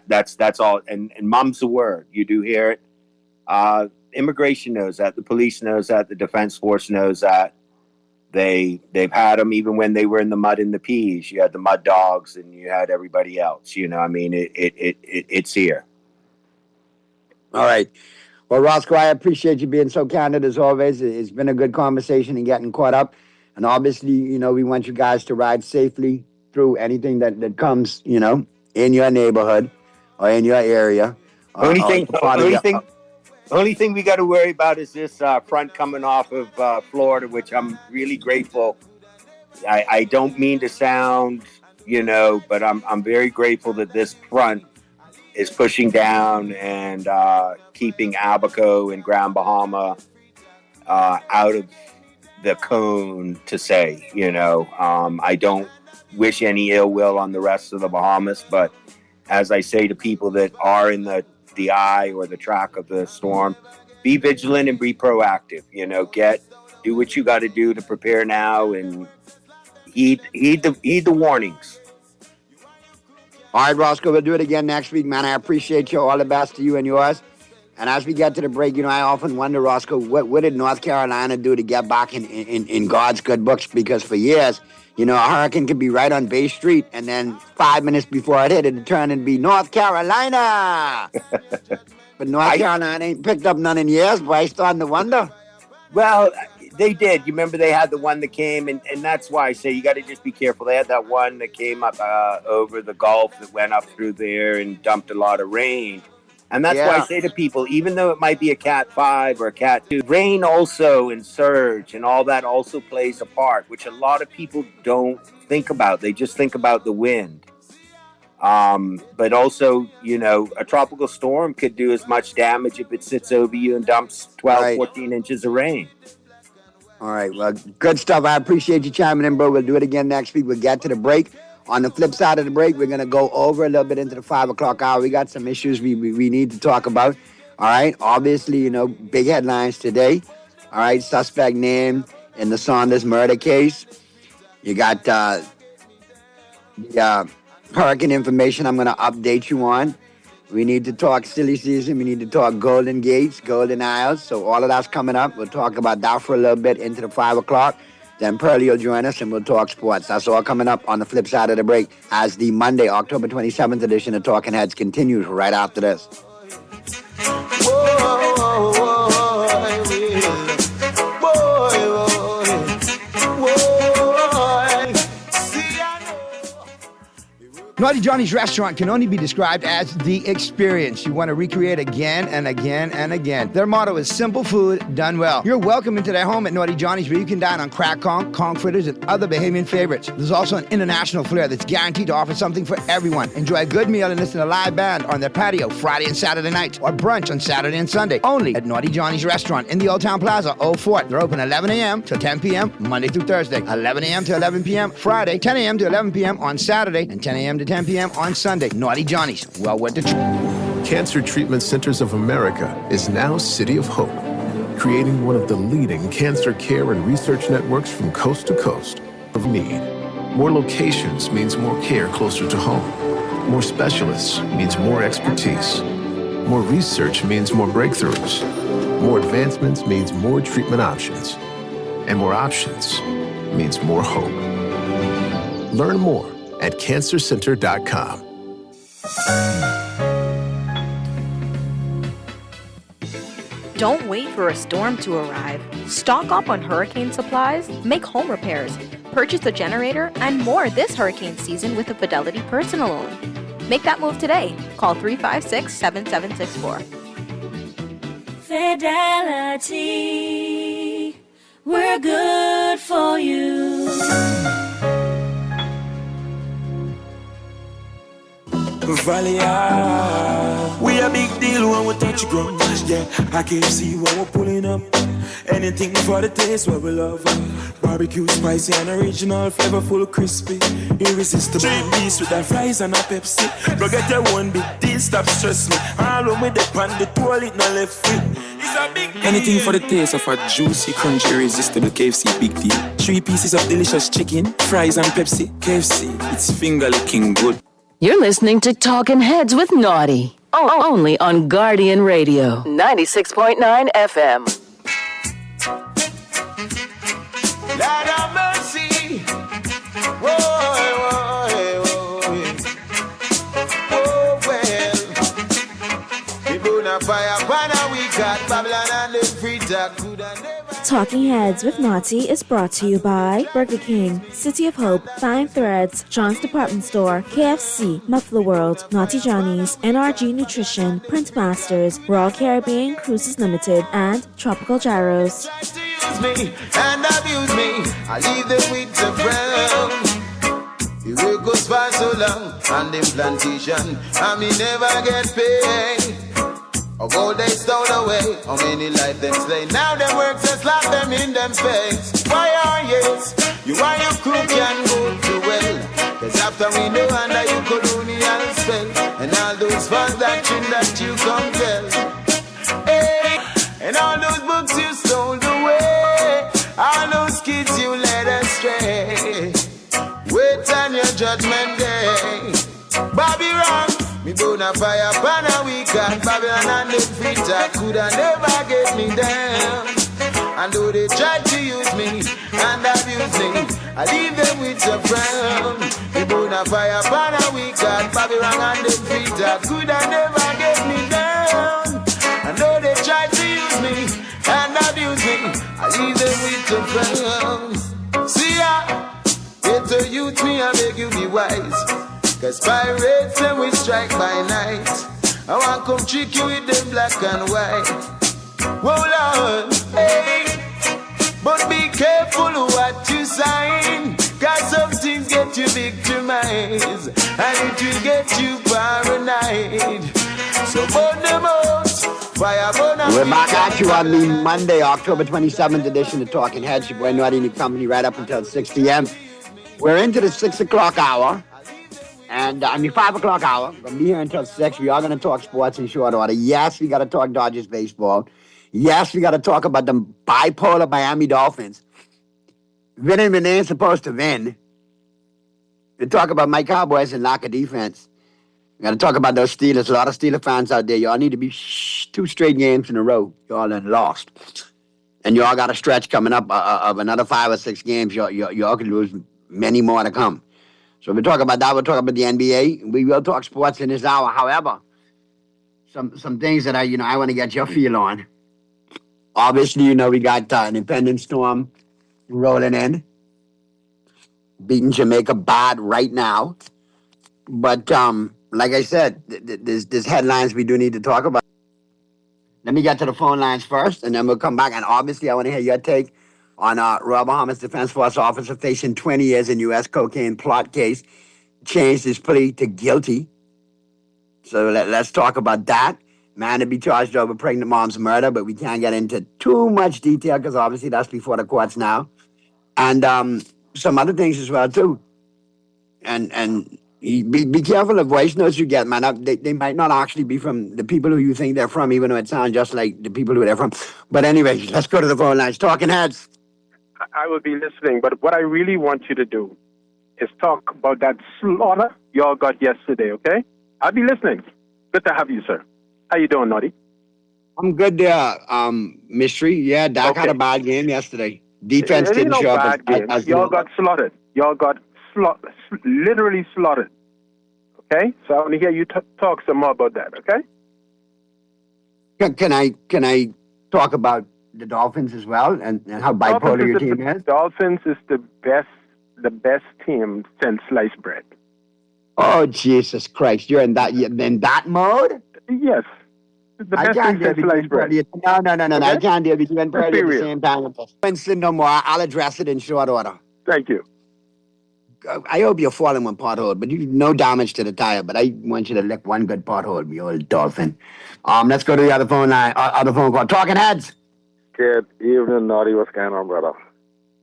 that's all. And mum's the word. You do hear it. Immigration knows that. The police knows that. The defense force knows that. They've had them even when they were in the mud and the peas. You had the mud dogs and you had everybody else. It's here. All right. Well, Roscoe, I appreciate you being so candid as always. It's been a good conversation and getting caught up. And obviously, we want you guys to ride safely through anything that comes, in your neighborhood or in your area. Only thing we got to worry about is this front coming off of Florida, which I'm really grateful. I don't mean to sound, but I'm very grateful that this front is pushing down and keeping Abaco and Grand Bahama out of the cone to say, I don't wish any ill will on the rest of the Bahamas, but as I say to people that are in the eye or the track of the storm, be vigilant and be proactive. Do what you got to do to prepare now and heed the warnings. All right, Roscoe, we'll do it again next week, man. I appreciate you. All the best to you and yours. And as we get to the break, I often wonder, Roscoe, what did North Carolina do to get back in God's good books? Because for years, a hurricane could be right on Bay Street, and then 5 minutes before it hit, it'd turn and be North Carolina. But North Carolina ain't picked up none in years, but I starting to wonder. Well, they did. You remember they had the one that came, and that's why I say you got to just be careful. They had that one that came up over the Gulf that went up through there and dumped a lot of rain. And that's why I say to people, even though it might be a Cat 5 or a Cat 2, rain also and surge and all that also plays a part, which a lot of people don't think about. They just think about the wind. But also, a tropical storm could do as much damage if it sits over you and dumps 12, 14 inches of rain. All right. Well, good stuff. I appreciate you chiming in, bro. We'll do it again next week. We'll get to the break. On the flip side of the break, we're going to go over a little bit into the 5 o'clock hour. We got some issues we need to talk about. All right. Obviously, big headlines today. All right. Suspect named in the Saunders murder case. You got the hurricane information I'm going to update you on. We need to talk silly season. We need to talk Golden Gates, Golden Isles. So all of that's coming up. We'll talk about that for a little bit into the 5 o'clock. Then Pearlie will join us and we'll talk sports. That's all coming up on the flip side of the break as the Monday, October 27th edition of Talking Heads continues right after this. Naughty Johnny's restaurant can only be described as the experience you want to recreate again and again and again. Their motto is simple food done well. You're welcome into their home at Naughty Johnny's, where you can dine on crack conch fritters, and other Bahamian favorites. There's also an international flair that's guaranteed to offer something for everyone. Enjoy a good meal and listen to a live band on their patio Friday and Saturday nights, or brunch on Saturday and Sunday. Only at Naughty Johnny's restaurant in the Old Town Plaza, Old Fort. They're open 11 a.m. till 10 p.m. Monday through Thursday, 11 a.m. to 11 p.m. Friday, 10 a.m. to 11 p.m. on Saturday, and 10 a.m. to 10 p.m. on Sunday. Naughty Johnny's. Well worth the trip. Cancer Treatment Centers of America is now City of Hope, creating one of the leading cancer care and research networks from coast to coast of need. More locations means more care closer to home. More specialists means more expertise. More research means more breakthroughs. More advancements means more treatment options. And more options means more hope. Learn more at cancercenter.com. Don't wait for a storm to arrive. Stock up on hurricane supplies, make home repairs, purchase a generator, and more this hurricane season with a Fidelity personal loan. Make that move today. Call 356-7764. Fidelity, we're good for you. Valia. We a big deal when we touch ground. Yeah, I can see when we're pulling up. Anything for the taste what we love. Barbecue, spicy and original, flavorful, crispy, irresistible. 3-piece with the fries and a Pepsi. Go get your one big deal, stop stress me. All when we depend the toilet, it not left free. It's a big deal. Anything for the taste of a juicy, crunchy, irresistible KFC big deal. 3 pieces of delicious chicken, fries and Pepsi. KFC, it's finger licking good. You're listening to Talking Heads with Naughty. Only on Guardian Radio, 96.9 FM. Lord have mercy. Whoa, oh well. We burn a fire, burn we got Babylon and the free talk could have never. Talking Heads with Naughty is brought to you by Burger King, City of Hope, Fine Threads, John's Department Store, KFC, Muffler World, Naughty Johnny's, NRG Nutrition, Print Masters, Royal Caribbean Cruises Limited, and Tropical Gyros. Use me and abuse me, I leave them with the brown. The work goes for so long on them plantation, and me never get paid. Of all they stole away, how many life them slay? Now them work to slap them in them face. Why are yes, you and your crew can go to well. Cause after we know under you colonial spell, and all those false doctrine that you compel. Hey, and all those books you stole away, all those kids you led astray. Wait on your judgment day. Bobby wrong. Me burn a fire pan a week and Babylon and the freezer coulda never get me down. And though they tried to use me and abuse me, I leave them with a frown. Me burn a fire pan a week and Babylon and the freezer coulda never get me down. And though they tried to use me and abuse me, I leave them with a frown. See ya, get to youth me and beg you be wise. Cause pirates and we strike by night. I want come trick you with them black and white. Whoa Lord, hey. But be careful what you sign. Cause some things get you victimized, and it will get you paranoid. So burn them out. Fire burn them. We're back at you on the Monday, October 27th edition of Talking Heads. Your boy Naughty and the company right up until 6 p.m. We're into the 6 o'clock hour. And 5 o'clock hour. We're going to be here until 6. We are going to talk sports in short order. Yes, we got to talk Dodgers baseball. Yes, we got to talk about the bipolar Miami Dolphins. Winning when they ain't supposed to win. We talk about my Cowboys and lack of defense. We got to talk about those Steelers. A lot of Steeler fans out there. Y'all need to be 2 straight games in a row. Y'all done lost. And y'all got a stretch coming up of another 5 or 6 games. Y'all can lose many more to come. So we'll talk about that. We'll talk about the NBA. We will talk sports in this hour. However, some things that I want to get your feel on. Obviously, we got an impending storm rolling in, beating Jamaica bad right now. But like I said, there's headlines we do need to talk about. Let me get to the phone lines first, and then we'll come back. And obviously, I want to hear your take on Royal Bahamas Defense Force officer facing 20 years in U.S. cocaine plot case, changed his plea to guilty. So let's talk about that. Man to be charged over pregnant mom's murder, but we can't get into too much detail because obviously that's before the courts now. And some other things as well, too. And be careful of voice notes you get, man. They might not actually be from the people who you think they're from, even though it sounds just like the people who they're from. But anyway, let's go to the phone lines. Talking Heads. I will be listening, but what I really want you to do is talk about that slaughter y'all got yesterday, okay? I'll be listening. Good to have you, sir. How you doing, Naughty? I'm good there, Mystery. Yeah, Dak had a bad game yesterday. Defense didn't show up. Y'all got slaughtered. Y'all got literally slaughtered. Okay? So I want to hear you talk some more about that, okay? Can I talk about the Dolphins as well and how bipolar your team is? Dolphins is the best team since sliced bread. Oh, Jesus Christ. You're in that mode? Yes. The best team since sliced bread. No. Okay? I can't deal with you and Purdy at the same time. Winston, no more. I'll address it in short order. Thank you. I hope you're falling one pothole, but no damage to the tire. But I want you to lick one good pothole, you old dolphin. Let's go to the other phone line. Other phone call. Talking Heads. Good evening, Naughty. What's going on, brother?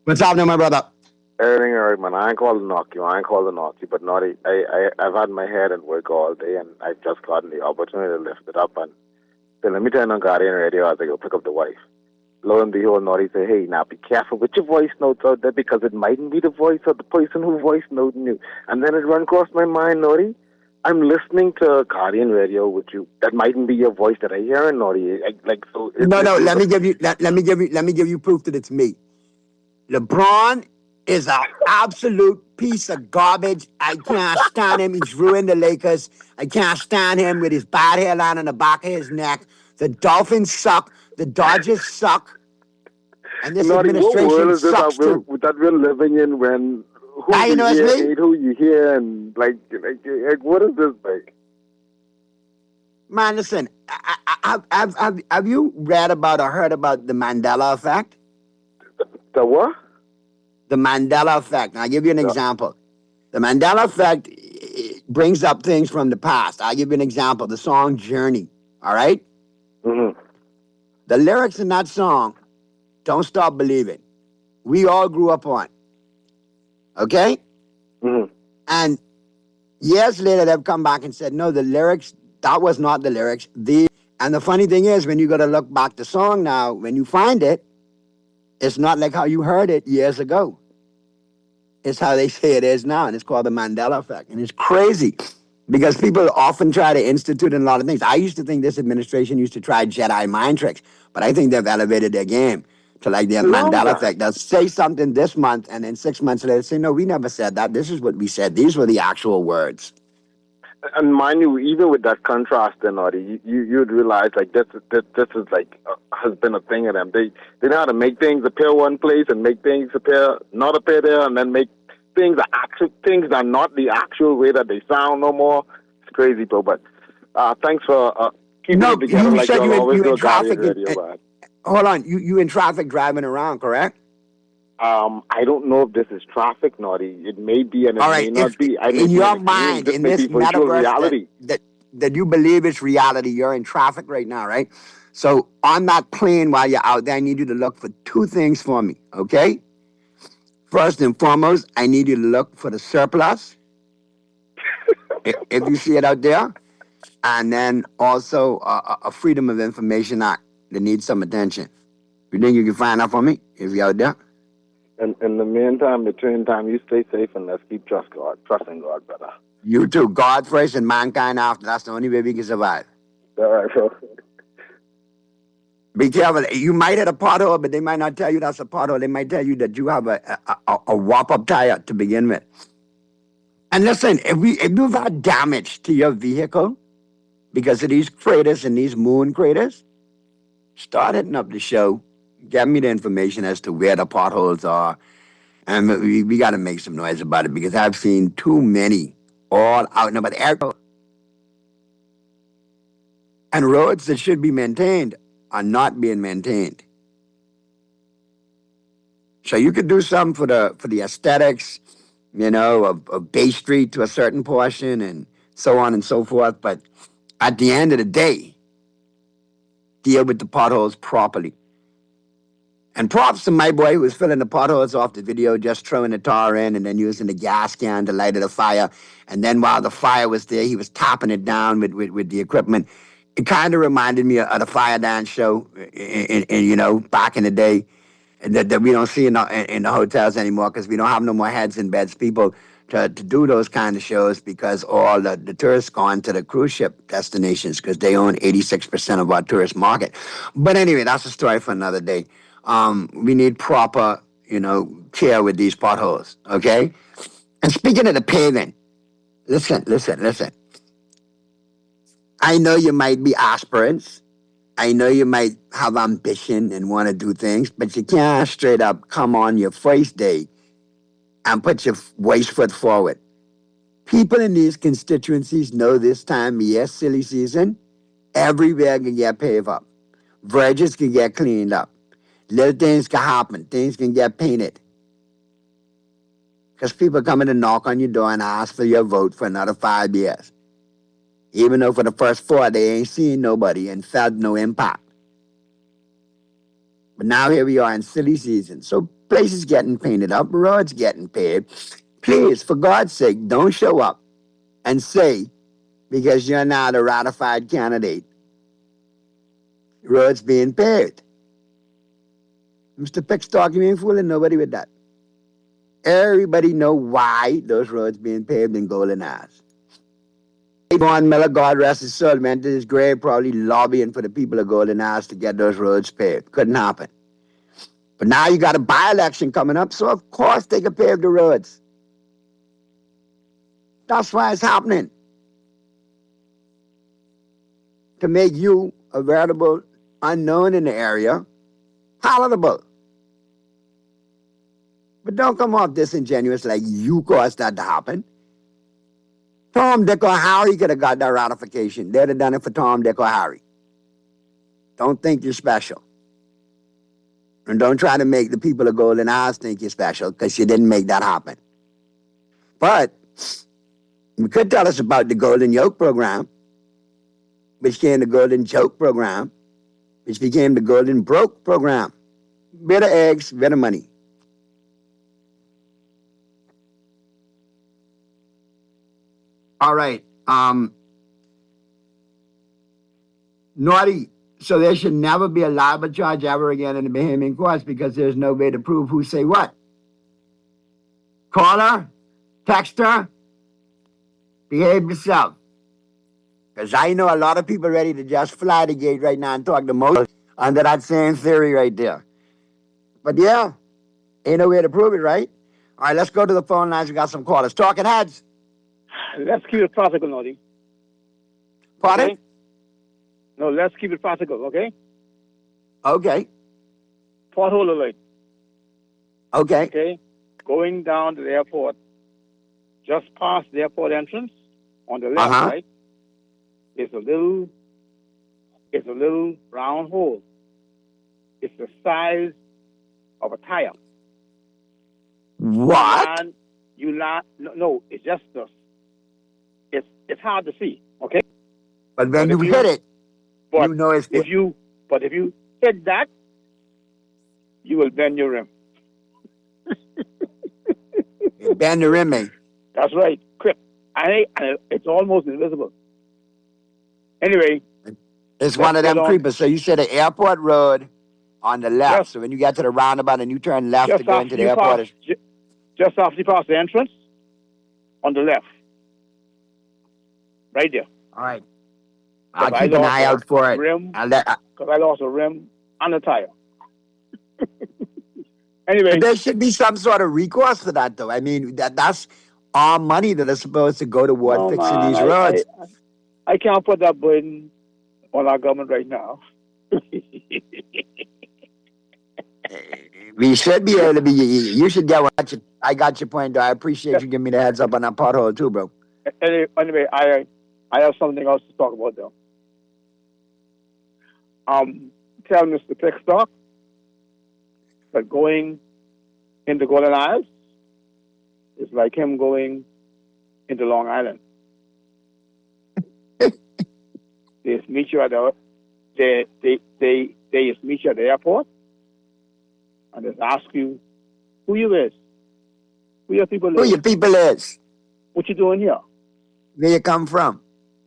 What's happening, my brother? Everything all right, man. I ain't called to knock you. I ain't called to knock you. But Naughty, I've had my head in work all day, and I've just gotten the opportunity to lift it up. And so let me turn on Guardian Radio as I go pick up the wife. Lo and behold, Naughty say, hey, now be careful with your voice notes out there because it mightn't be the voice of the person who voice noting you. And then it run across my mind, Naughty, I'm listening to Guardian Radio with you. That mightn't be your voice that I hear, Naughty. So. No. Let me give you proof that it's me. LeBron is an absolute piece of garbage. I can't stand him. He's ruined the Lakers. I can't stand him with his bad hairline on the back of his neck. The Dolphins suck. The Dodgers suck. And this Naughty, administration what world is sucks this too. that we're living in when who you hear and like what is this like? Man, listen, have you read about or heard about the Mandela effect? The what? The Mandela effect. Now, I'll give you an example. The Mandela effect brings up things from the past. I'll give you an example. The song Journey, all right? Mm-hmm. The lyrics in that song, Don't Stop Believing, we all grew up on. Okay? Mm-hmm. And years later, they've come back and said, no, the lyrics, that was not the lyrics. And the funny thing is, when you go to look back the song now, when you find it, it's not like how you heard it years ago. It's how they say it is now, and it's called the Mandela effect. And it's crazy because people often try to institute in a lot of things. I used to think this administration used to try Jedi mind tricks, but I think they've elevated their game to like the Mandela effect. They'll say something this month, and then 6 months later say, no, we never said that. This is what we said. These were the actual words. And mind you, even with that contrast, Naughty, you'd realize like this is like has been a thing of them. They know how to make things appear one place and make things not appear there, and then make things that are not the actual way that they sound no more. It's crazy, bro. But thanks for keeping it together. You like said you'll always you go in traffic. radio, Hold on, you in traffic driving around, correct? I don't know if this is traffic, Naughty. It may be and it may not be. In your mind, in this metaverse that you believe is reality, you're in traffic right now, right? So on that plane while you're out there, I need you to look for two things for me, okay? First and foremost, I need you to look for the surplus, if you see it out there, and then also a Freedom of Information Act that needs some attention. You think you can find that for me if you're out there? And in the meantime, between time, you stay safe and let's keep trusting God, brother. You too. God first and mankind after. That's the only way we can survive. All right, bro. Be careful. You might hit a pothole, but they might not tell you that's a pothole. They might tell you that you have a whop-up tire to begin with. And listen, if you've had damage to your vehicle because of these craters and these moon craters, start hitting up the show. Get me the information as to where the potholes are. And we got to make some noise about it because I've seen too many all out and about the airport. And roads that should be maintained are not being maintained. So you could do something for the aesthetics, of Bay Street to a certain portion and so on and so forth. But at the end of the day, deal with the potholes properly. And props to my boy who was filling the potholes off the video, just throwing the tar in and then using the gas can to light the fire. And then while the fire was there, he was topping it down with the equipment. It kind of reminded me of the fire dance show, back in the day that we don't see in the hotels anymore because we don't have no more heads in beds. People to do those kind of shows because all the tourists go on to the cruise ship destinations because they own 86% of our tourist market. But anyway, that's a story for another day. We need proper, care with these potholes, okay? And speaking of the paving, listen. I know you might be aspirants. I know you might have ambition and want to do things, but you can't straight up come on your first day and put your waist foot forward. People in these constituencies know this time of year, silly season, everywhere can get paved up. Verges can get cleaned up. Little things can happen. Things can get painted. Because people coming to knock on your door and ask for your vote for another 5 years. Even though for the first 4, they ain't seen nobody and felt no impact. But now here we are in silly season. So places getting painted up, roads getting paved. Please, for God's sake, don't show up and say, because you're not a ratified candidate, roads being paved. Mr. Pickstock, you ain't fooling nobody with that. Everybody know why those roads being paved in Golden Eyes. Von Miller, God rest his soul, went to his grave probably lobbying for the people of Golden Eyes to get those roads paved. Couldn't happen. But now you got a by-election coming up, so of course they can pave the roads. That's why it's happening. To make you, a veritable unknown in the area, palatable. But don't come off disingenuous like you caused that to happen. Tom, Dick, or Harry could have got that ratification. They'd have done it for Tom, Dick, or Harry. Don't think you're special. And don't try to make the people of Golden Eyes think you're special, because you didn't make that happen. But you could tell us about the Golden Yoke program, which became the Golden Joke program, which became the Golden Broke program. Bit of eggs, bit of money. All right. Naughty. So there should never be a libel charge ever again in the Bahamian courts because there's no way to prove who say what. Caller, texter, behave yourself. Because I know a lot of people ready to just fly the gate right now and talk to Moses under that same theory right there. But yeah, ain't no way to prove it, right? All right, let's go to the phone lines. We got some callers. Talking heads. Let's keep it practical, Naughty. Pardon? Okay? No, let's keep it practical, okay? Okay. Pothole alert. Okay. Okay. Going down to the airport, just past the airport entrance, on the left side, is a little round hole. It's the size of a tire. What? And no, it's just it's hard to see, okay? But when you hit it, but you know it's if you hit that, you will bend your rim. Bend the rim, mate. That's right, quick. And it's almost invisible. Anyway, it's one of them creepers. So you said the airport road on the left. Yes. So when you get to the roundabout and you turn left just to go into the airport, just after you pass the entrance, on the left, right there. All right. I'll keep an eye out for it. Because I lost a rim and a tire. Anyway. But there should be some sort of recourse for that, though. I mean, that's our money that is supposed to go toward fixing these roads. I can't put that burden on our government right now. We should be able to be. You should get one. I got your point, though. I appreciate you giving me the heads up on that pothole, too, bro. Anyway, I have something else to talk about, though. Tell Mr. Pickstock that going into Golden Isles is like him going into Long Island. They just meet you at the just meet you at the airport and just ask you who you is, who your people is. Who your people is. What you doing here? Where you come from?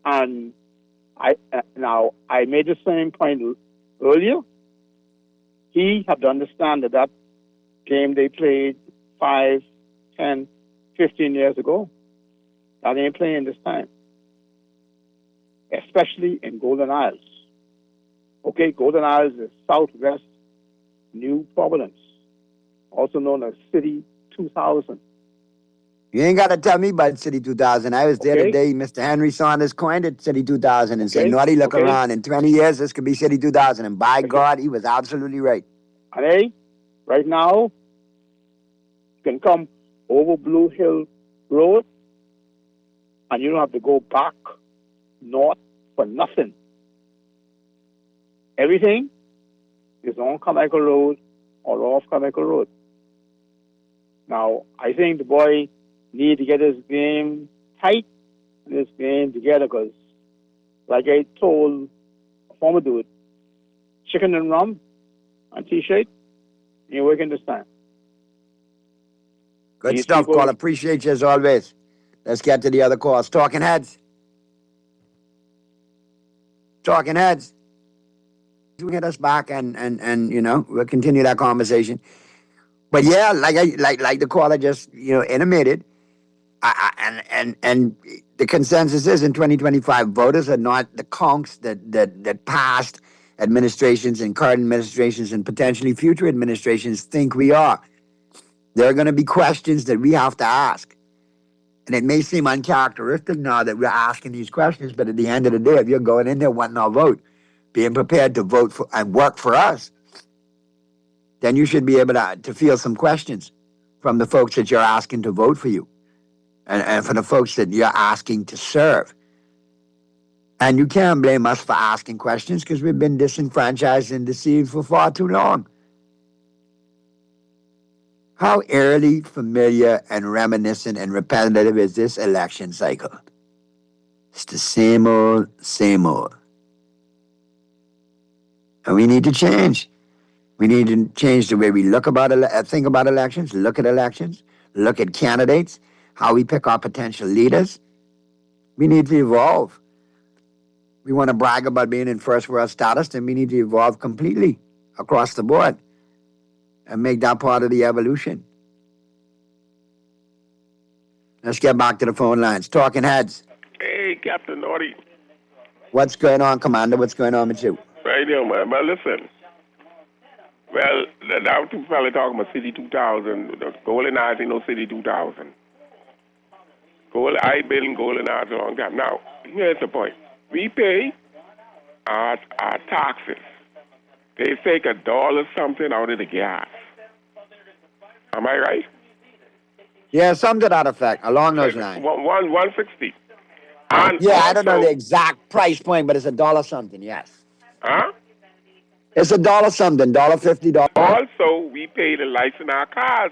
And I made the same point earlier. He had to understand that game they played 5, 10, 15 years ago, that ain't playing this time. Especially in Golden Isles. Okay, Golden Isles is southwest New Providence, also known as City 2000. You ain't got to tell me about City 2000. I was there the day Mr. Henry Saunders coined it, City 2000, and said, Naughty, look around. In 20 years, this could be City 2000. And by God, he was absolutely right. And hey, right now, you can come over Blue Hill Road, and you don't have to go back north for nothing. Everything is on Carmichael Road or off Carmichael Road. Now, I think the boy need to get his game tight and his game together because, like I told a former dude, chicken and rum and T-shirt, you're working this time. Good These stuff, people- Call. Appreciate you as always. Let's get to the other calls. Talking Heads. Talking Heads. You get us back and you know, we'll continue that conversation. But yeah, like the caller just, you know, intimated, and the consensus is in 2025, voters are not the conks that past administrations and current administrations and potentially future administrations think we are. There are going to be questions that we have to ask. And it may seem uncharacteristic now that we're asking these questions, but at the end of the day, if you're going in there wanting our vote, being prepared to vote for and work for us, then you should be able to feel some questions from the folks that you're asking to vote for you and for the folks that you're asking to serve. And you can't blame us for asking questions because we've been disenfranchised and deceived for far too long. How eerily familiar and reminiscent and repetitive is this election cycle? It's the same old, same old. And we need to change. We need to change the way we think about elections, look at elections, look at candidates, how we pick our potential leaders. We need to evolve. We want to brag about being in first world status, then we need to evolve completely across the board and make that part of the evolution. Let's get back to the phone lines. Talking Heads. Hey, Captain Naughty. What's going on, Commander? What's going on with you? Right there, man. But listen. Well, now two fellas talking about City 2000. The Golden Eyes ain't no City 2000. I been in Golden Eyes a long time. Now, here's the point. We pay our taxes. They take $1 something out of the gas. Am I right? Yeah, some to that effect, along those lines. 160. Yeah, I don't know the exact price point, but it's $1 something, yes. Huh? It's $1 something, $1.50. Also, we pay the lights in our cars.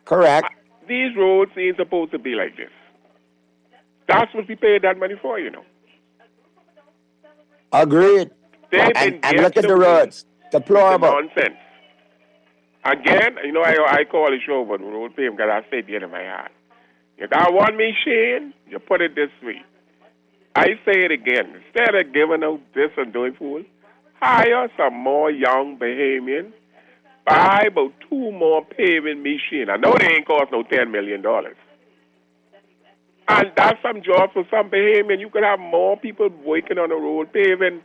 Correct. These roads ain't supposed to be like this. That's what we pay that money for, you know. Agreed. And look at the roads. Deplorable. Nonsense. Again, you know, I call the show about road payment because I say the end of my heart. You got one machine, you put it this way. I say it again. Instead of giving out this and doing fool, hire some more young Bahamians. Buy about 2 more paving machines. I know they ain't cost no $10 million. And that's some jobs for some Bahamian. You could have more people working on the road paving.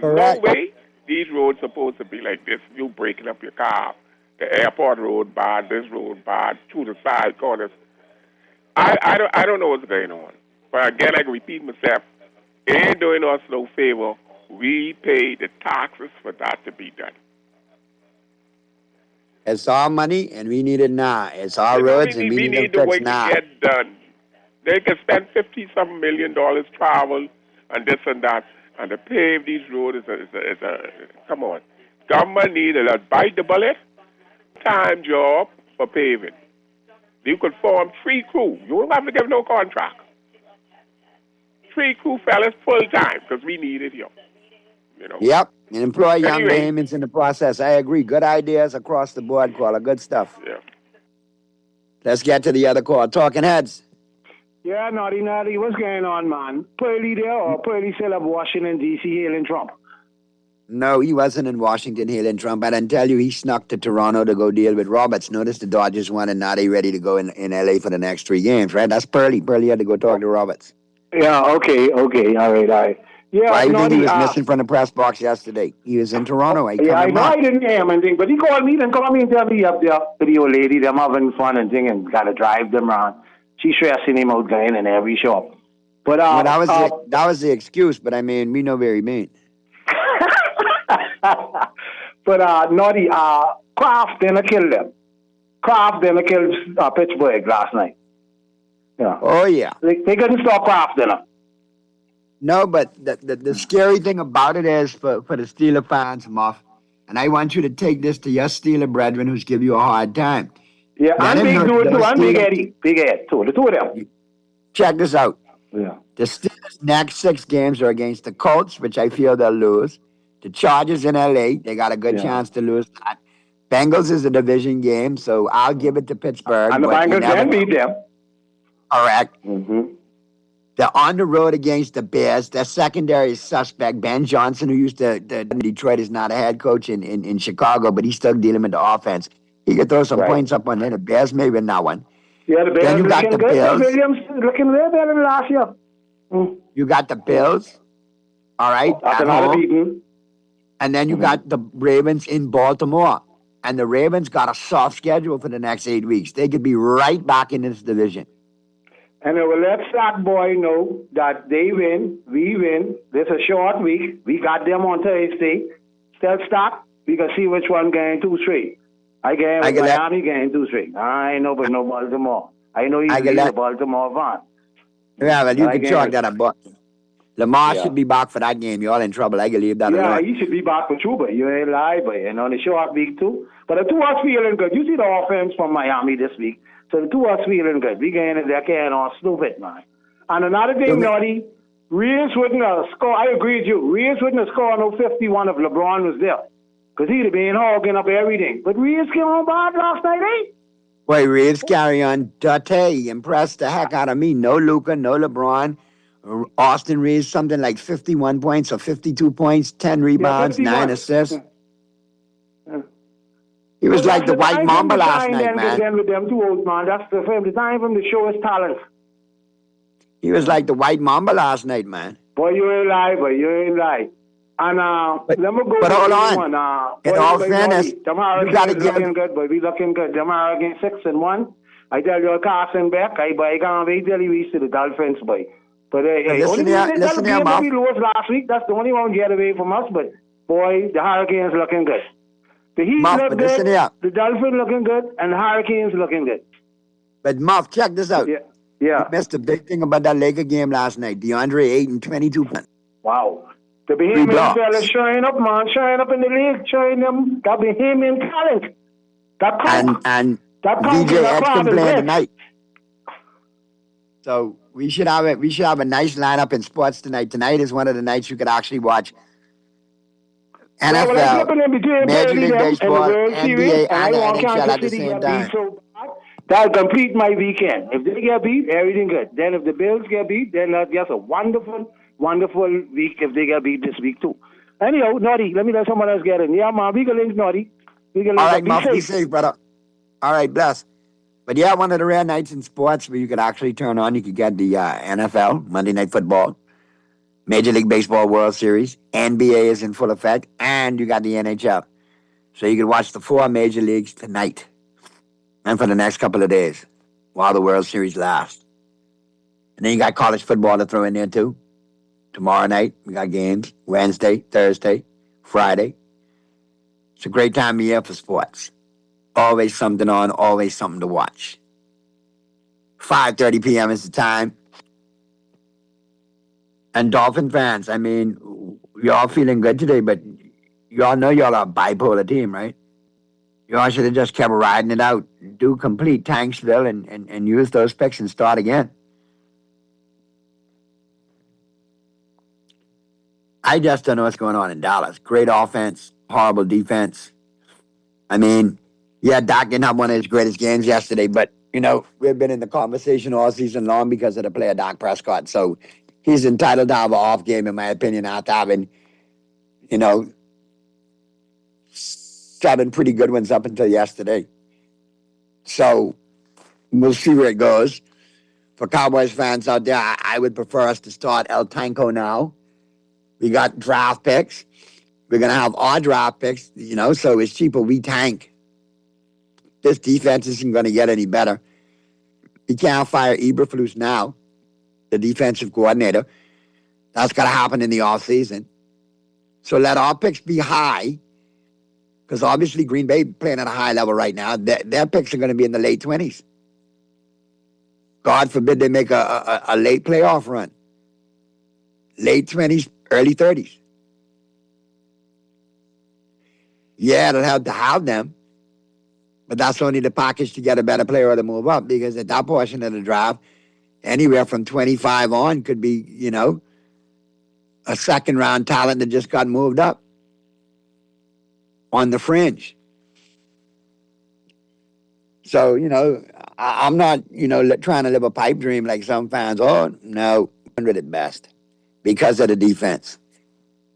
No way these roads supposed to be like this. You breaking up your car. The airport road bad, this road bad, to the side corners. I don't know what's going on. But again, I can repeat myself. It ain't doing us no favor. We pay the taxes for that to be done. It's our money, and we need it now. It's our roads, and we need them fixed now. To get done. They can spend $50-something million travel and this and that, and to pave these roads is a come on. Government needs a bite the bullet, time job for paving. You could form 3 crew. You don't have to give no contract. 3 crew fellas full time because we need it here. You know. Yep, and employ young Anyway. Bahamians in the process. I agree. Good ideas across the board, Caller. Good stuff. Yeah. Let's get to the other call. Talking Heads. Yeah, Naughty, what's going on, man? Pearly there or Pearly still up Washington, D.C. hailing Trump? No, he wasn't in Washington hailing Trump. I didn't tell you he snuck to Toronto to go deal with Roberts. Notice the Dodgers won and now they ready to go in L.A. for the next 3 games, right? That's Pearly. Pearly had to go talk to Roberts. Yeah, okay, all right. Yeah, Why you think Naughty, he was missing from the press box yesterday? He was in Toronto. He yeah, I coming know back. I didn't hear him and thing, but he called me and tell me up there with the old lady, them having fun and thing and gotta drive them around. She stressing him out going in every shop. But Well, that was the excuse, but I mean, we know where he mean. but Naughty, Kraft didn't kill them. Kraft didn't kill Pittsburgh last night. Yeah. Oh, yeah. They couldn't stop Kraft dinner. No, but the scary thing about it is for the Steeler fans, Muff, And I want you to take this to your Steeler brethren who's give you a hard time. Yeah, Let and him Big know Dude too, those and Big Steelers- Eddie. Big Ed too. The two of them. Check this out. Yeah. The Steelers' next 6 games are against the Colts, which I feel they'll lose. The Chargers in LA, they got a good chance to lose that. Bengals is a division game, so I'll give it to Pittsburgh. And the but you Bengals never can know. beat them. Correct. Mm-hmm. They're on the road against the Bears. Their secondary is suspect. Ben Johnson, who used to Detroit, is not a head coach in Chicago, but he's still dealing with the offense. He could throw some points up on there. The Bears may win that one. Yeah, the Bears Then you got looking the good. Bills. Williams looking way better than last year. You got the Bills, all right, After at not home. beating. And then you got the Ravens in Baltimore. And the Ravens got a soft schedule for the next 8 weeks. They could be right back in this division. And I will let Sack Boy know that they win, we win. This is a short week. We got them on Thursday. Tell Stock, we can see which one getting 2 straight. I get Miami getting 2 straight. I ain't know but no Baltimore. I know he's the Baltimore van. Yeah, well, you I can get chalk it. that up. But Lamar Yeah. should be back for that game. You're all in trouble. I can leave that Yeah, alone. he should be back for true, but you ain't lie, but and on the short week too. But the two of us feeling good. You see the offense from Miami this week. So the two of us feeling good. We getting that can on stupid, man. And another thing, Noddy, Reeves wouldn't have scored. I agree with you. Reeves wouldn't have scored no 51 if LeBron was there. Because he'd have been hogging up everything. But Reeves came on bad last night, eh? Boy, Reeves carry on. Date impressed the heck out of me. No Luka, no LeBron. Austin Reeves, something like 51 points or 52 points, 10 rebounds, 9 assists. He was like the white mamba last night, man. Then with them two old man, that's the time for him to show his talent. He was like the white mamba last night, man. Boy, you ain't lie, boy. You ain't lie. And let me go. But to hold this on. One. In all fairness, them Hurricanes you gotta looking good, but we looking good. Them Hurricanes 6-1. I tell you, Carson Beck, I can't wait till he reaches the Dolphins, boy. But listen here, Mom. We lost last week. That's the only one get away from us. But boy, the Hurricanes looking good. The Heat Muff, look but good. listen here. The Dolphins looking good, and the Hurricanes looking good. But Muff, check this out. Yeah. You missed a big thing about that Laker game last night. DeAndre Ayton, 22 points. Wow. The 3 Bahamian blocks. fellas showing up, man. Showing up in the league. Showing them that Bahamian talent. That cock. And That cock DJ in that Exton crowd is playing red. tonight. So we should have a nice lineup in sports tonight. Tonight is one of the nights you could actually watch Well, when I NFL, flipping in between Major Burnley League them and the Baseball, World Series, NBA, and I and the want NHL Kansas at the City same get time. beat so bad, that'll complete my weekend. If they get beat, everything good. Then if the Bills get beat, then that's just a wonderful, wonderful week if they get beat this week too. Anyhow, Naughty, let me let someone else get in. Yeah, man, we can link Naughty. We can link All up. right, Muff, be safe, brother. All right, bless. But yeah, one of the rare nights in sports where you could actually turn on, you could get the NFL, Monday Night Football, Major League Baseball World Series, NBA is in full effect, and you got the NHL. So you can watch the 4 major leagues tonight and for the next couple of days while the World Series lasts. And then you got college football to throw in there too. Tomorrow night, we got games, Wednesday, Thursday, Friday. It's a great time of year for sports. Always something on, always something to watch. 5:30 p.m. is the time. And Dolphin fans, I mean, y'all feeling good today, but y'all know y'all are a bipolar team, right? Y'all should have just kept riding it out, do complete Tanksville, and use those picks and start again. I just don't know what's going on in Dallas. Great offense, horrible defense. I mean, yeah, Doc didn't have one of his greatest games yesterday, but, you know, we've been in the conversation all season long because of the player Dak Prescott. So he's entitled to have an off game, in my opinion, after having, 7 pretty good ones up until yesterday. So we'll see where it goes. For Cowboys fans out there, I would prefer us to start El Tanko now. We got draft picks. We're going to have our draft picks, so it's cheaper. We tank. This defense isn't going to get any better. You can't fire Eberflus now, the defensive coordinator. That's got to happen in the offseason. So let our picks be high, because obviously Green Bay playing at a high level right now. Their picks are going to be in the late 20s. God forbid they make a late playoff run. Late 20s, early 30s. Yeah, it'll help to have them. But that's only the package to get a better player to move up, because at that portion of the draft, anywhere from 25 on could be, a second-round talent that just got moved up on the fringe. So, I'm not, trying to live a pipe dream like some fans. Oh, no, 100 at best because of the defense.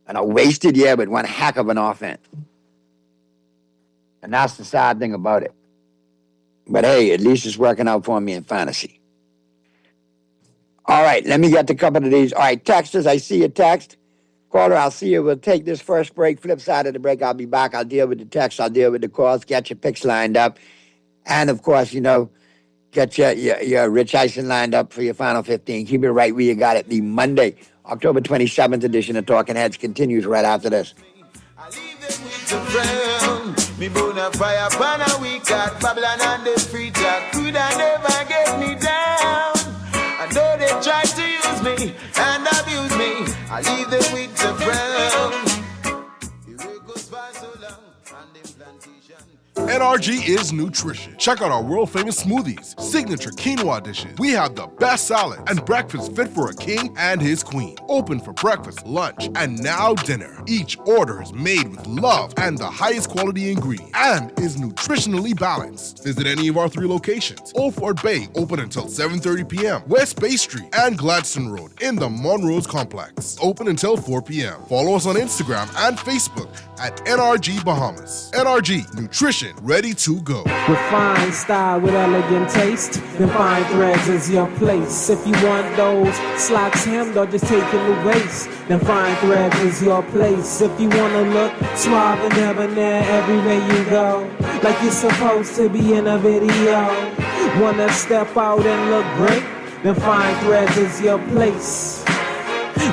And a wasted year with one heck of an offense. And that's the sad thing about it. But hey, at least it's working out for me in fantasy. All right, let me get to a couple of these. All right, texters, I see your text. Caller, I'll see you. We'll take this first break. Flip side of the break, I'll be back. I'll deal with the text. I'll deal with the calls. Get your picks lined up. And, of course, get your Rich Eisen lined up for your final 15. Keep it right where you got it. The Monday, October 27th edition of Talking Heads continues right after this. Me bona fire pan a week at Babylon and the free talk could I never get me down. I know they try to use me and abuse me. I leave them with the frown. The way goes by so long and the plantation. NRG is nutrition. Check out our world-famous smoothies, signature quinoa dishes. We have the best salad and breakfast fit for a king and his queen. Open for breakfast, lunch, and now dinner. Each order is made with love and the highest quality ingredients and is nutritionally balanced. Visit any of our 3 locations. Old Fort Bay, open until 7:30 p.m. West Bay Street and Gladstone Road in the Monrose Complex, open until 4 p.m. Follow us on Instagram and Facebook at NRG Bahamas. NRG, nutrition ready to go. Refined style with elegant taste. Then Fine Threads is your place. If you want those slacks hemmed or just taking the waist, then Fine Threads is your place. If you wanna look suave and debonair everywhere you go, like you're supposed to be in a video, wanna step out and look great, then Fine Threads is your place.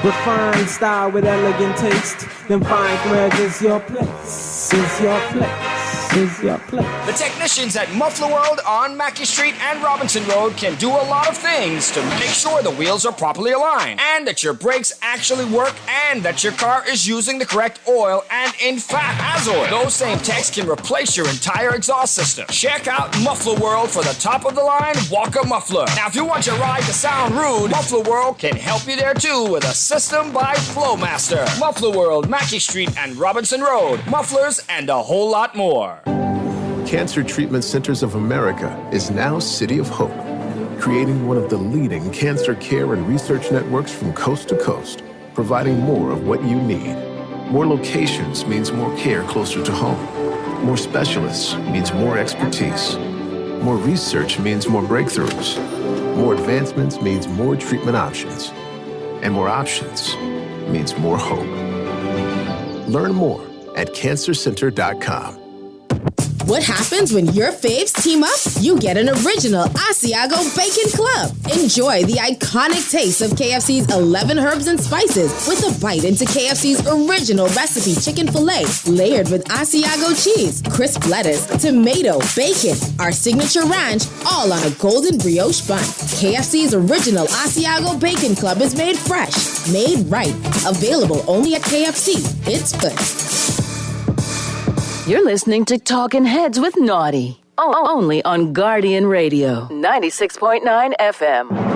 Refined style with elegant taste, then Fine Threads is your place. Is your place. Is your place. The technicians at Muffler World on Mackey Street and Robinson Road can do a lot of things to make sure the wheels are properly aligned and that your brakes actually work and that your car is using the correct oil and in fact has oil. Those same techs can replace your entire exhaust system. Check out Muffler World for the top of the line Walker muffler. Now if you want your ride to sound rude, Muffler World can help you there too with a system by Flowmaster. Muffler World, Mackey Street and Robinson Road. Mufflers and a whole lot more. Cancer Treatment Centers of America is now City of Hope, creating one of the leading cancer care and research networks from coast to coast, providing more of what you need. More locations means more care closer to home. More specialists means more expertise. More research means more breakthroughs. More advancements means more treatment options. And more options means more hope. Learn more at cancercenter.com. What happens when your faves team up? You get an original Asiago Bacon Club. Enjoy the iconic taste of KFC's 11 herbs and spices with a bite into KFC's original recipe chicken filet, layered with Asiago cheese, crisp lettuce, tomato, bacon, our signature ranch, all on a golden brioche bun. KFC's original Asiago Bacon Club is made fresh, made right, available only at KFC. It's good. You're listening to Talking Heads with Naughty. Only on Guardian Radio. 96.9 FM.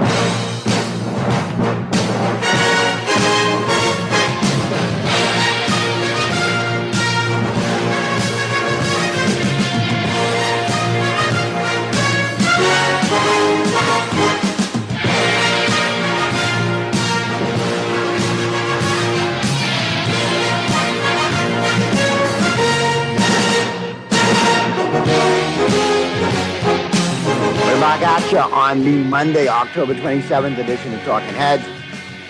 I got you on the Monday, October 27th edition of Talking Heads.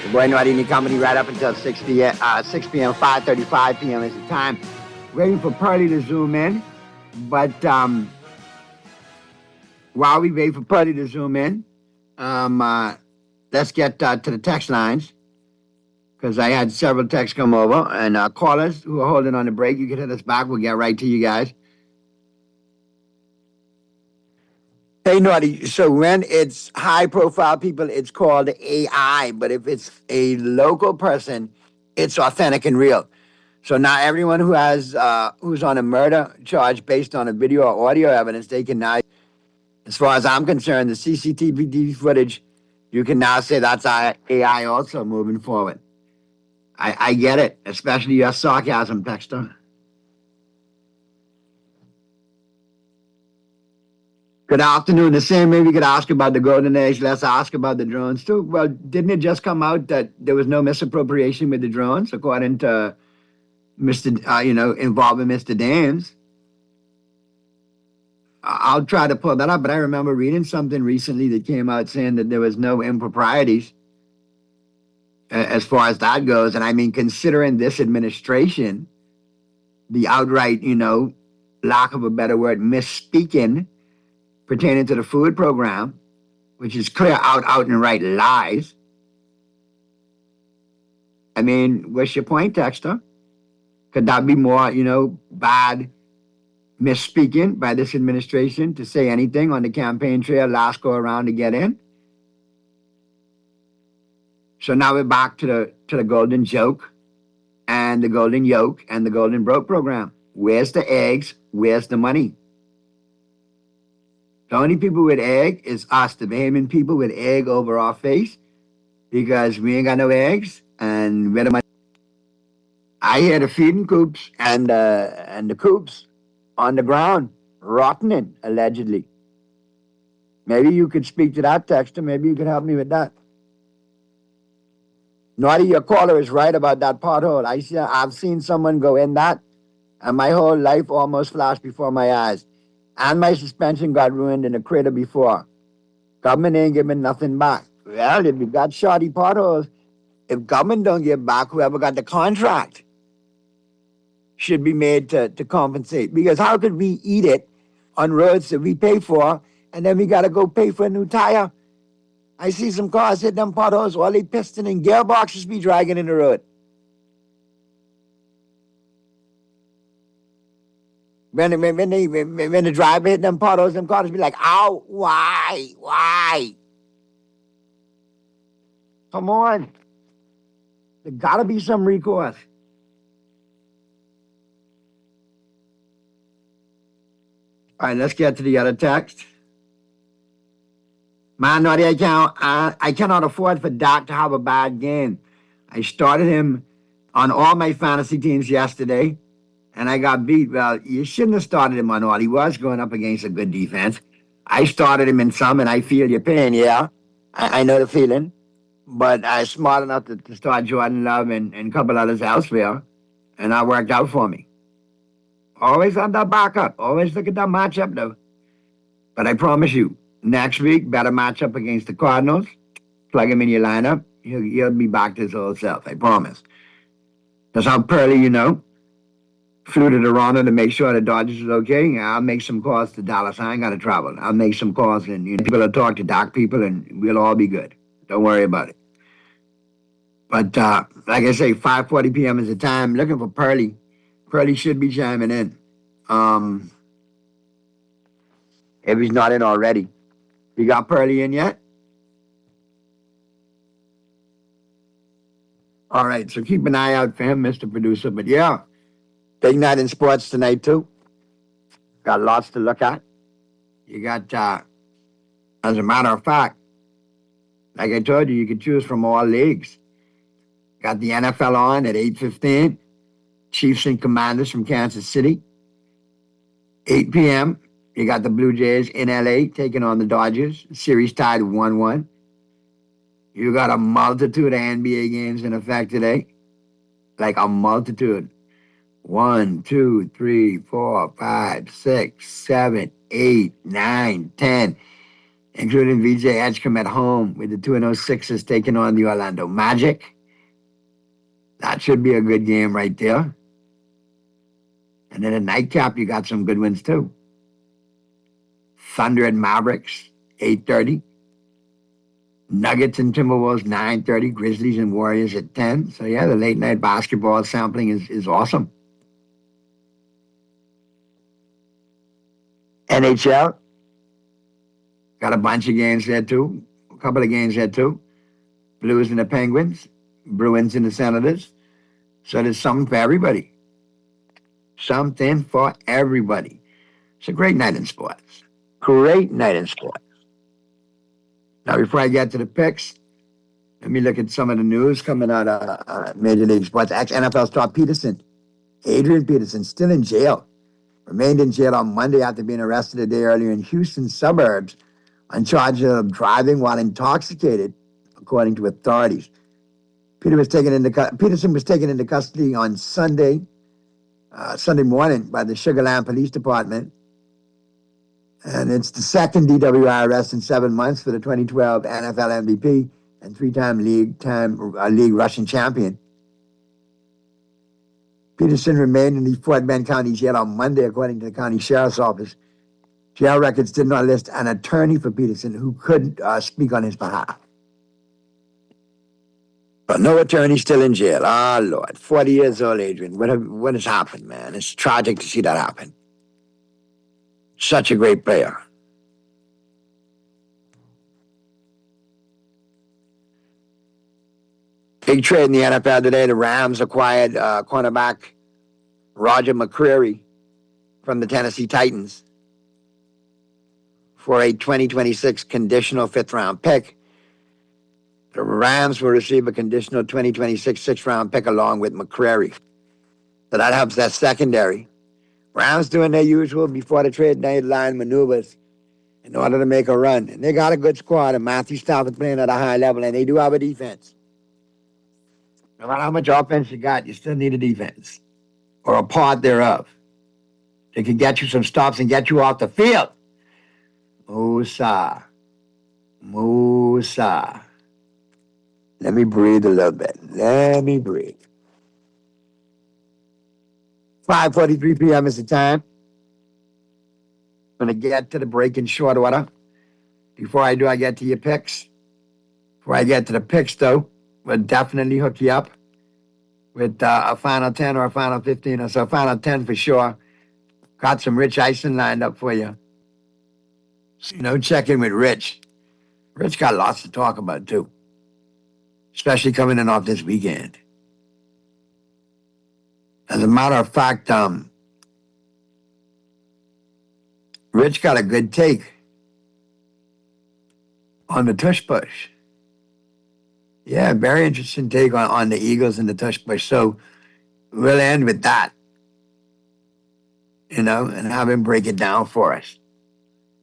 The boy Naughty and your company right up until 6 p.m., 5:35 p.m. is the time. Waiting for Pearlie to zoom in. But while we wait for Pearlie to zoom in, let's get to the text lines. Because I had several texts come over. And callers who are holding on the break, you can hit us back. We'll get right to you guys. Hey, Naughty, so when it's high-profile people, it's called AI. But if it's a local person, it's authentic and real. So now everyone who has who's on a murder charge based on a video or audio evidence, they can now, as far as I'm concerned, the CCTV footage, you can now say that's AI also moving forward. I get it, especially your sarcasm, Dexter. Good afternoon. The same way we could ask about the Golden Age, let's ask about the drones too. Well, didn't it just come out that there was no misappropriation with the drones, according to Mr. Involving Mr. Daines? I'll try to pull that up, but I remember reading something recently that came out saying that there was no improprieties as far as that goes. And I mean, considering this administration, the outright, lack of a better word, misspeaking pertaining to the food program, which is clear out and right lies. I mean, what's your point, Dexter? Could that be more, bad misspeaking by this administration to say anything on the campaign trail last go around to get in? So now we're back to the golden joke and the golden yoke and the golden broke program. Where's the eggs? Where's the money? The only people with egg is us, the Bahamian people with egg over our face, because we ain't got no eggs and where the money. I hear the feeding coops and the coops on the ground rotting, allegedly. Maybe you could speak to that, Dexter. Maybe you could help me with that. Naughty, your caller is right about that pothole. I've seen someone go in that, and my whole life almost flashed before my eyes. And my suspension got ruined in a crater before. Government ain't giving nothing back. Well, if you got shoddy potholes, if government don't give back, whoever got the contract should be made to compensate. Because how could we eat it on roads that we pay for, and then we got to go pay for a new tire? I see some cars hit them potholes, all they piston and gearboxes be dragging in the road. When the driver hit them potholes, them cars be like, ow, why? Come on. There gotta be some recourse. All right, let's get to the other text. Man, Naughty, I cannot afford for Doc to have a bad game. I started him on all my fantasy teams yesterday, and I got beat. Well, you shouldn't have started him on all. He was going up against a good defense. I started him in some, and I feel your pain, yeah. I know the feeling. But I was smart enough to start Jordan Love and a couple others elsewhere, and that worked out for me. Always on that backup. Always look at that matchup, though. But I promise you, next week, better matchup against the Cardinals. Plug him in your lineup. He'll be back to his old self, I promise. That's how Pearly, flew to Toronto to make sure the Dodgers is okay. I'll make some calls to Dallas. I ain't got to travel. I'll make some calls, and people will talk to Doc people, and we'll all be good. Don't worry about it. But like I say, 5:40 p.m. is the time. Looking for Pearly. Pearly should be chiming in. If he's not in already. You got Pearly in yet? All right, so keep an eye out for him, Mr. Producer. But yeah, big night in sports tonight, too. Got lots to look at. You got, as a matter of fact, like I told you can choose from all leagues. Got the NFL on at 8:15. Chiefs and Commanders from Kansas City. 8 p.m., you got the Blue Jays in L.A. taking on the Dodgers. Series tied 1-1. You got a multitude of NBA games in effect today. Like a multitude. 1, 2, 3, 4, 5, 6, 7, 8, 9, 10. Including VJ Edgecombe at home with the 2-0 taking on the Orlando Magic. That should be a good game right there. And then a nightcap, you got some good ones too. Thunder and Mavericks, 8:30. Nuggets and Timberwolves, 9:30. Grizzlies and Warriors at 10. So yeah, the late night basketball sampling is awesome. NHL, got a bunch of games there too. A couple of games there too. Blues and the Penguins, Bruins and the Senators. So there's something for everybody. Something for everybody. It's a great night in sports. Great night in sports. Now, before I get to the picks, let me look at some of the news coming out of Major League Sports. NFL star Peterson, Adrian Peterson, still in jail. Remained in jail on Monday after being arrested a day earlier in Houston suburbs on charges of driving while intoxicated, according to authorities. Peterson was taken into custody on Sunday morning by the Sugar Land Police Department. And it's the second DWI arrest in 7 months for the 2012 NFL MVP and three-time league Russian champion. Peterson remained in the Fort Bend County Jail on Monday, according to the county sheriff's office. Jail records did not list an attorney for Peterson who could speak on his behalf. But no attorney still in jail. Ah, Lord. 40 years old, Adrian. What has happened, man? It's tragic to see that happen. Such a great player. Big trade in the NFL today. The Rams acquired cornerback Roger McCreary from the Tennessee Titans for a 2026 conditional fifth-round pick. The Rams will receive a conditional 2026 sixth-round pick along with McCreary. So that helps their secondary. Rams doing their usual before the trade deadline maneuvers in order to make a run. And they got a good squad, and Matthew Stafford playing at a high level, and they do have a defense. No matter how much offense you got, you still need a defense or a part thereof. They can get you some stops and get you off the field. Musa. Let me breathe a little bit. Let me breathe. 5:43 p.m. is the time. I'm going to get to the break in short order. Before I do, I get to your picks. Before I get to the picks, though, we'll definitely hook you up with a final 10 or a final 15 or so. Final 10 for sure. Got some Rich Eisen lined up for you. Check in with Rich. Rich got lots to talk about, too. Especially coming in off this weekend. As a matter of fact, Rich got a good take on the tush push. Yeah, very interesting take on the Eagles and the tush push. So we'll end with that, and have him break it down for us.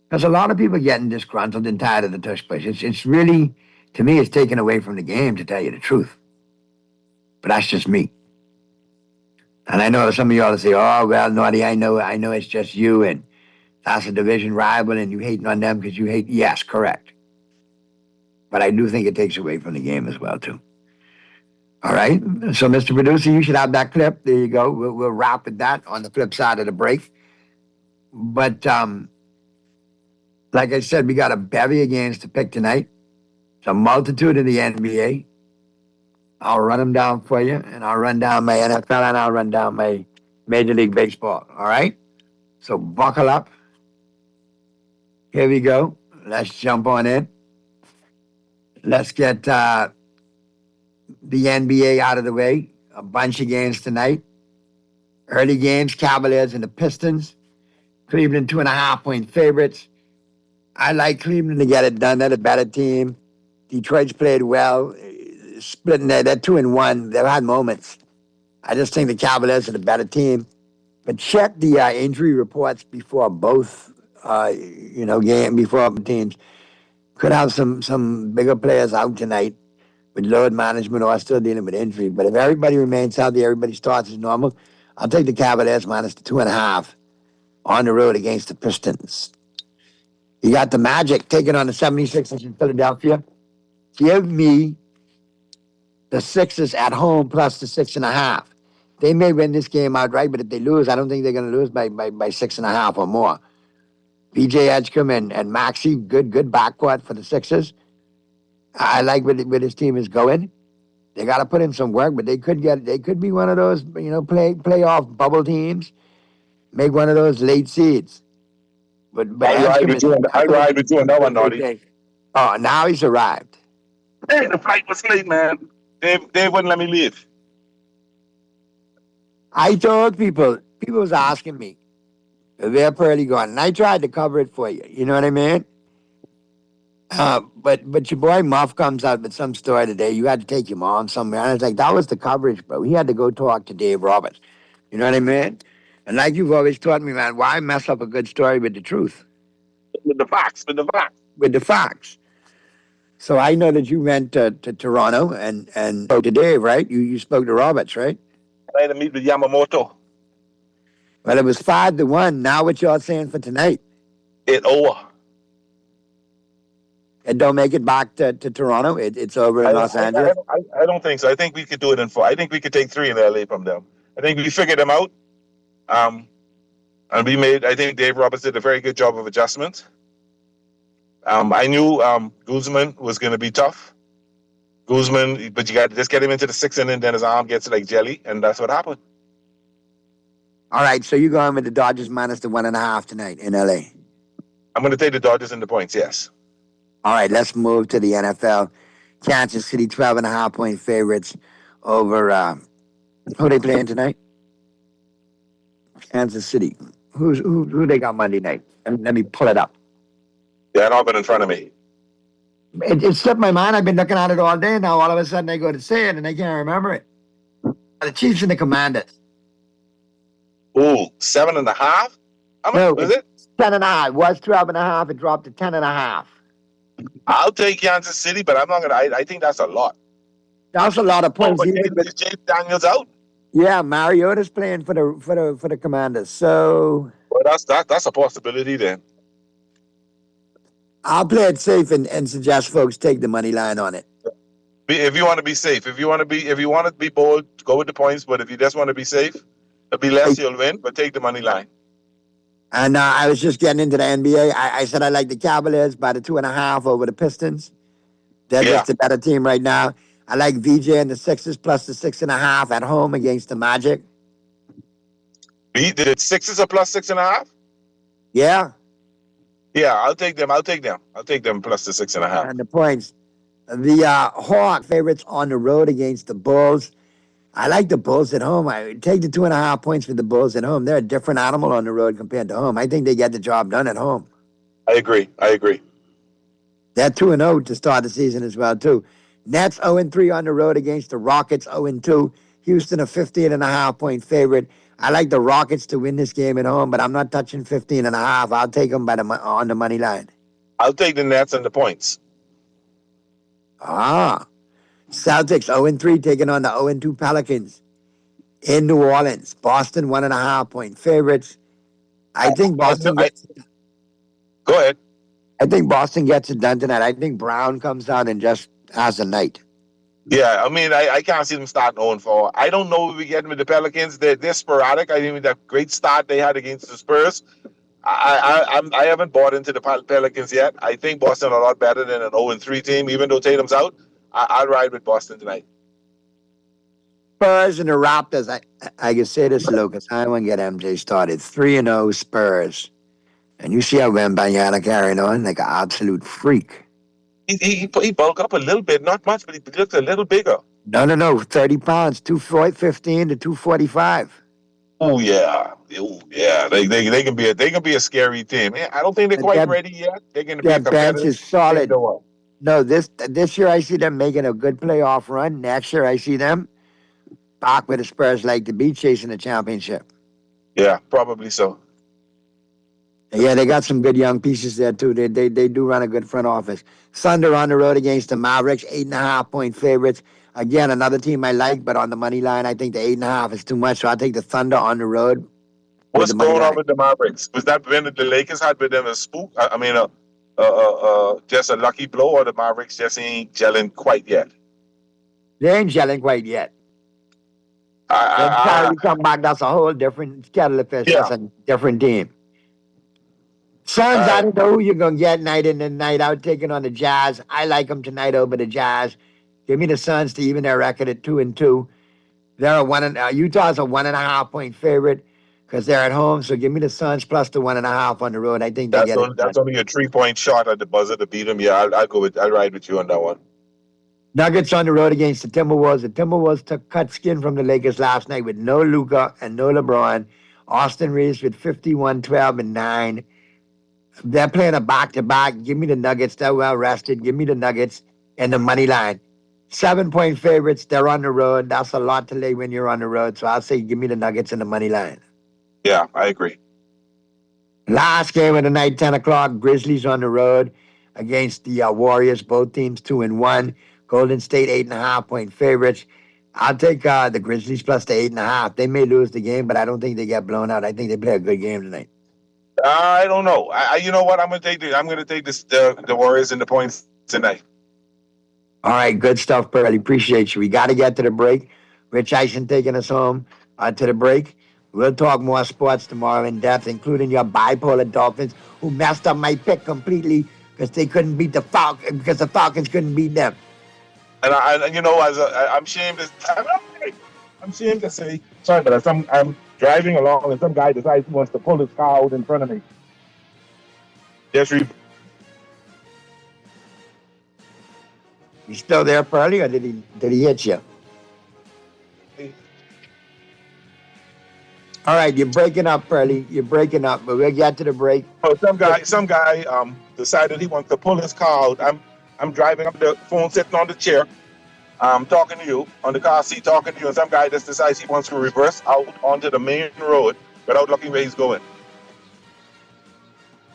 Because a lot of people are getting disgruntled and tired of the tush push. It's really, to me, it's taken away from the game, to tell you the truth. But that's just me. And I know some of y'all will say, oh, well, Naughty, I know it's just you, and that's a division rival, and you hating on them because you hate. Yes, correct. But I do think it takes away from the game as well, too. All right? So, Mr. Producer, you should have that clip. There you go. We'll wrap with that on the flip side of the break. But, like I said, we got a bevy of games to pick tonight. It's a multitude in the NBA. I'll run them down for you, and I'll run down my NFL, and I'll run down my Major League Baseball. All right? So buckle up. Here we go. Let's jump on in. Let's get the NBA out of the way. A bunch of games tonight. Early games, Cavaliers and the Pistons. Cleveland 2.5-point favorites. I like Cleveland to get it done. They're the better team. Detroit's played well. Splitting they're 2-1. They've had moments. I just think the Cavaliers are the better team. But check the injury reports before both, before teams. Could have some bigger players out tonight with load management or still dealing with injury. But if everybody remains healthy, everybody starts as normal, I'll take the Cavaliers minus the 2.5 on the road against the Pistons. You got the Magic taking on the 76ers in Philadelphia. Give me the Sixers at home plus the 6.5. They may win this game outright, but if they lose, I don't think they're going to lose by 6.5 or more. B.J. Edgecombe and Maxey, good backcourt for the Sixers. I like where this team is going. They got to put in some work, but they could be one of those, playoff bubble teams. Make one of those late seeds. But I ride with you on that one, Naughty. Oh, now he's arrived. Hey, the flight was late, man. They wouldn't let me leave. I told people people was asking me, where Pearly going? And I tried to cover it for you. You know what I mean? But your boy Muff comes out with some story today. You had to take your mom somewhere. And I was like, that was the coverage, bro. He had to go talk to Dave Roberts. You know what I mean? And like you've always taught me, man, why mess up a good story with the truth? With the facts. With the facts. So I know that you went to Toronto and spoke to Dave, right? You spoke to Roberts, right? I had to meet with Yamamoto. Well, it was 5-1. Now what y'all saying for tonight? It over. And don't make it back to Toronto? It's over in Los Angeles? I don't think so. I think we could do it in 4. I think we could take 3 in LA from them. I think we figured them out. And I think Dave Roberts did a very good job of adjustment. I knew Guzman was going to be tough. Guzman, but you got to just get him into the 6th inning, then his arm gets like jelly, and that's what happened. All right, so you're going with the Dodgers minus the 1.5 tonight in LA? I'm going to take the Dodgers in the points, yes. All right, let's move to the NFL. Kansas City, 12.5-point favorites over, who they playing tonight? Kansas City. Who they got Monday night? Let me pull it up. Yeah, I don't have it in front of me. It slipped my mind. I've been looking at it all day. Now all of a sudden I go to say it and I can't remember it. The Chiefs and the Commanders. Ooh, 7.5? How much was it? 10.5. It was 12.5. It dropped to 10.5. I'll take Kansas City, but I'm not gonna. I think that's a lot. That's a lot of points. But is James Daniels out? Yeah, Mariota's playing for the Commanders. So well, that's a possibility then. I'll play it safe and suggest folks take the money line on it. If you want to be safe, if you want to be bold, go with the points. But if you just want to be safe, it'll be less, you'll win. But take the money line. And I was just getting into the NBA. I said I like the Cavaliers by the 2.5 over the Pistons. They're just a better team right now. I like VJ and the Sixers plus the 6.5 at home against the Magic. The Sixers are plus 6.5? Yeah. Yeah, I'll take them. I'll take them plus the 6.5. And the points. The Hawk favorites on the road against the Bulls. I like the Bulls at home. I take the 2.5 points for the Bulls at home. They're a different animal on the road compared to home. I think they get the job done at home. I agree. They're 2-0 to start the season as well, too. Nets 0-3 on the road against the Rockets 0-2. Houston a 15.5-point favorite. I like the Rockets to win this game at home, but I'm not touching 15.5. I'll take them on the money line. I'll take the Nets and the points. Celtics 0-3 taking on the 0-2 Pelicans in New Orleans. Boston 1.5-point favorites. I think Boston Go ahead. I think Boston gets it done tonight. I think Brown comes down and just has a night. Yeah, I mean, I can't see them starting 0-4. I don't know if we get with the Pelicans. They're sporadic. I mean, that great start they had against the Spurs. I haven't bought into the Pelicans yet. I think Boston are a lot better than an 0-3 team, even though Tatum's out. I'll ride with Boston tonight. Spurs and the Raptors. I can say this, Lucas. I want to get MJ started. 3-0 Spurs. And you see how Wembanyama carrying on like an absolute freak. He bulked up a little bit, not much, but he looks a little bigger. No, 30 pounds, 215 to 245. Oh yeah. They can be a scary team. I don't think they're quite ready yet. They're going to be. Their bench is solid. No, this year I see them making a good playoff run. Next year I see them back where the Spurs like to be, chasing the championship. Yeah, probably so. Yeah, they got some good young pieces there too. They do run a good front office. Thunder on the road against the Mavericks, 8.5-point favorites. Again, another team I like, but on the money line, I think the 8.5 is too much, so I'll take the Thunder on the road. What's going on with the Mavericks? Was that when the Lakers had with them a spook? I mean, just a lucky blow, or the Mavericks just ain't gelling quite yet? They ain't gelling quite yet. When Kyrie come back, that's a whole different kettle of fish. Yeah. That's a different team. Suns, I don't know who you're going to get night in and night out taking on the Jazz. I like them tonight over the Jazz. Give me the Suns to even their record at 2-2. Utah's a 1.5-point favorite because they're at home. So give me the Suns plus the 1.5 on the road. I think they get it. That's only a 3-point shot at the buzzer to beat them. Yeah, I'll ride with you on that one. Nuggets on the road against the Timberwolves. The Timberwolves cut skin from the Lakers last night with no Luka and no LeBron. Austin Reeves with 51, 12, and 9. They're playing a back-to-back. Give me the Nuggets. They're well-rested. Give me the Nuggets and the money line. 7-point favorites. They're on the road. That's a lot to lay when you're on the road. So I'll say give me the Nuggets and the money line. Yeah, I agree. Last game of the night, 10 o'clock. Grizzlies on the road against the Warriors. Both teams 2-1. Golden State 8.5-point favorites. I'll take the Grizzlies plus the 8.5. They may lose the game, but I don't think they get blown out. I think they play a good game tonight. I don't know. You know what? I'm going to take the Warriors in the points tonight. All right, good stuff, Pearly. Appreciate you. We got to get to the break. Rich Eisen taking us home to the break. We'll talk more sports tomorrow in depth, including your bipolar Dolphins, who messed up my pick completely because they couldn't beat the Falcons, because the Falcons couldn't beat them. And I'm ashamed to say, sorry, but I'm driving along and some guy decides he wants to pull his car out in front of me. Yes, You still there, Pearly, or did he hit you? All right, you're breaking up, Pearly. You're breaking up, but we'll get to the break. Oh, some guy decided he wants to pull his car out. I'm driving up the phone, sitting on the chair, talking to you on the car seat, talking to you, and some guy just decides he wants to reverse out onto the main road without looking where he's going.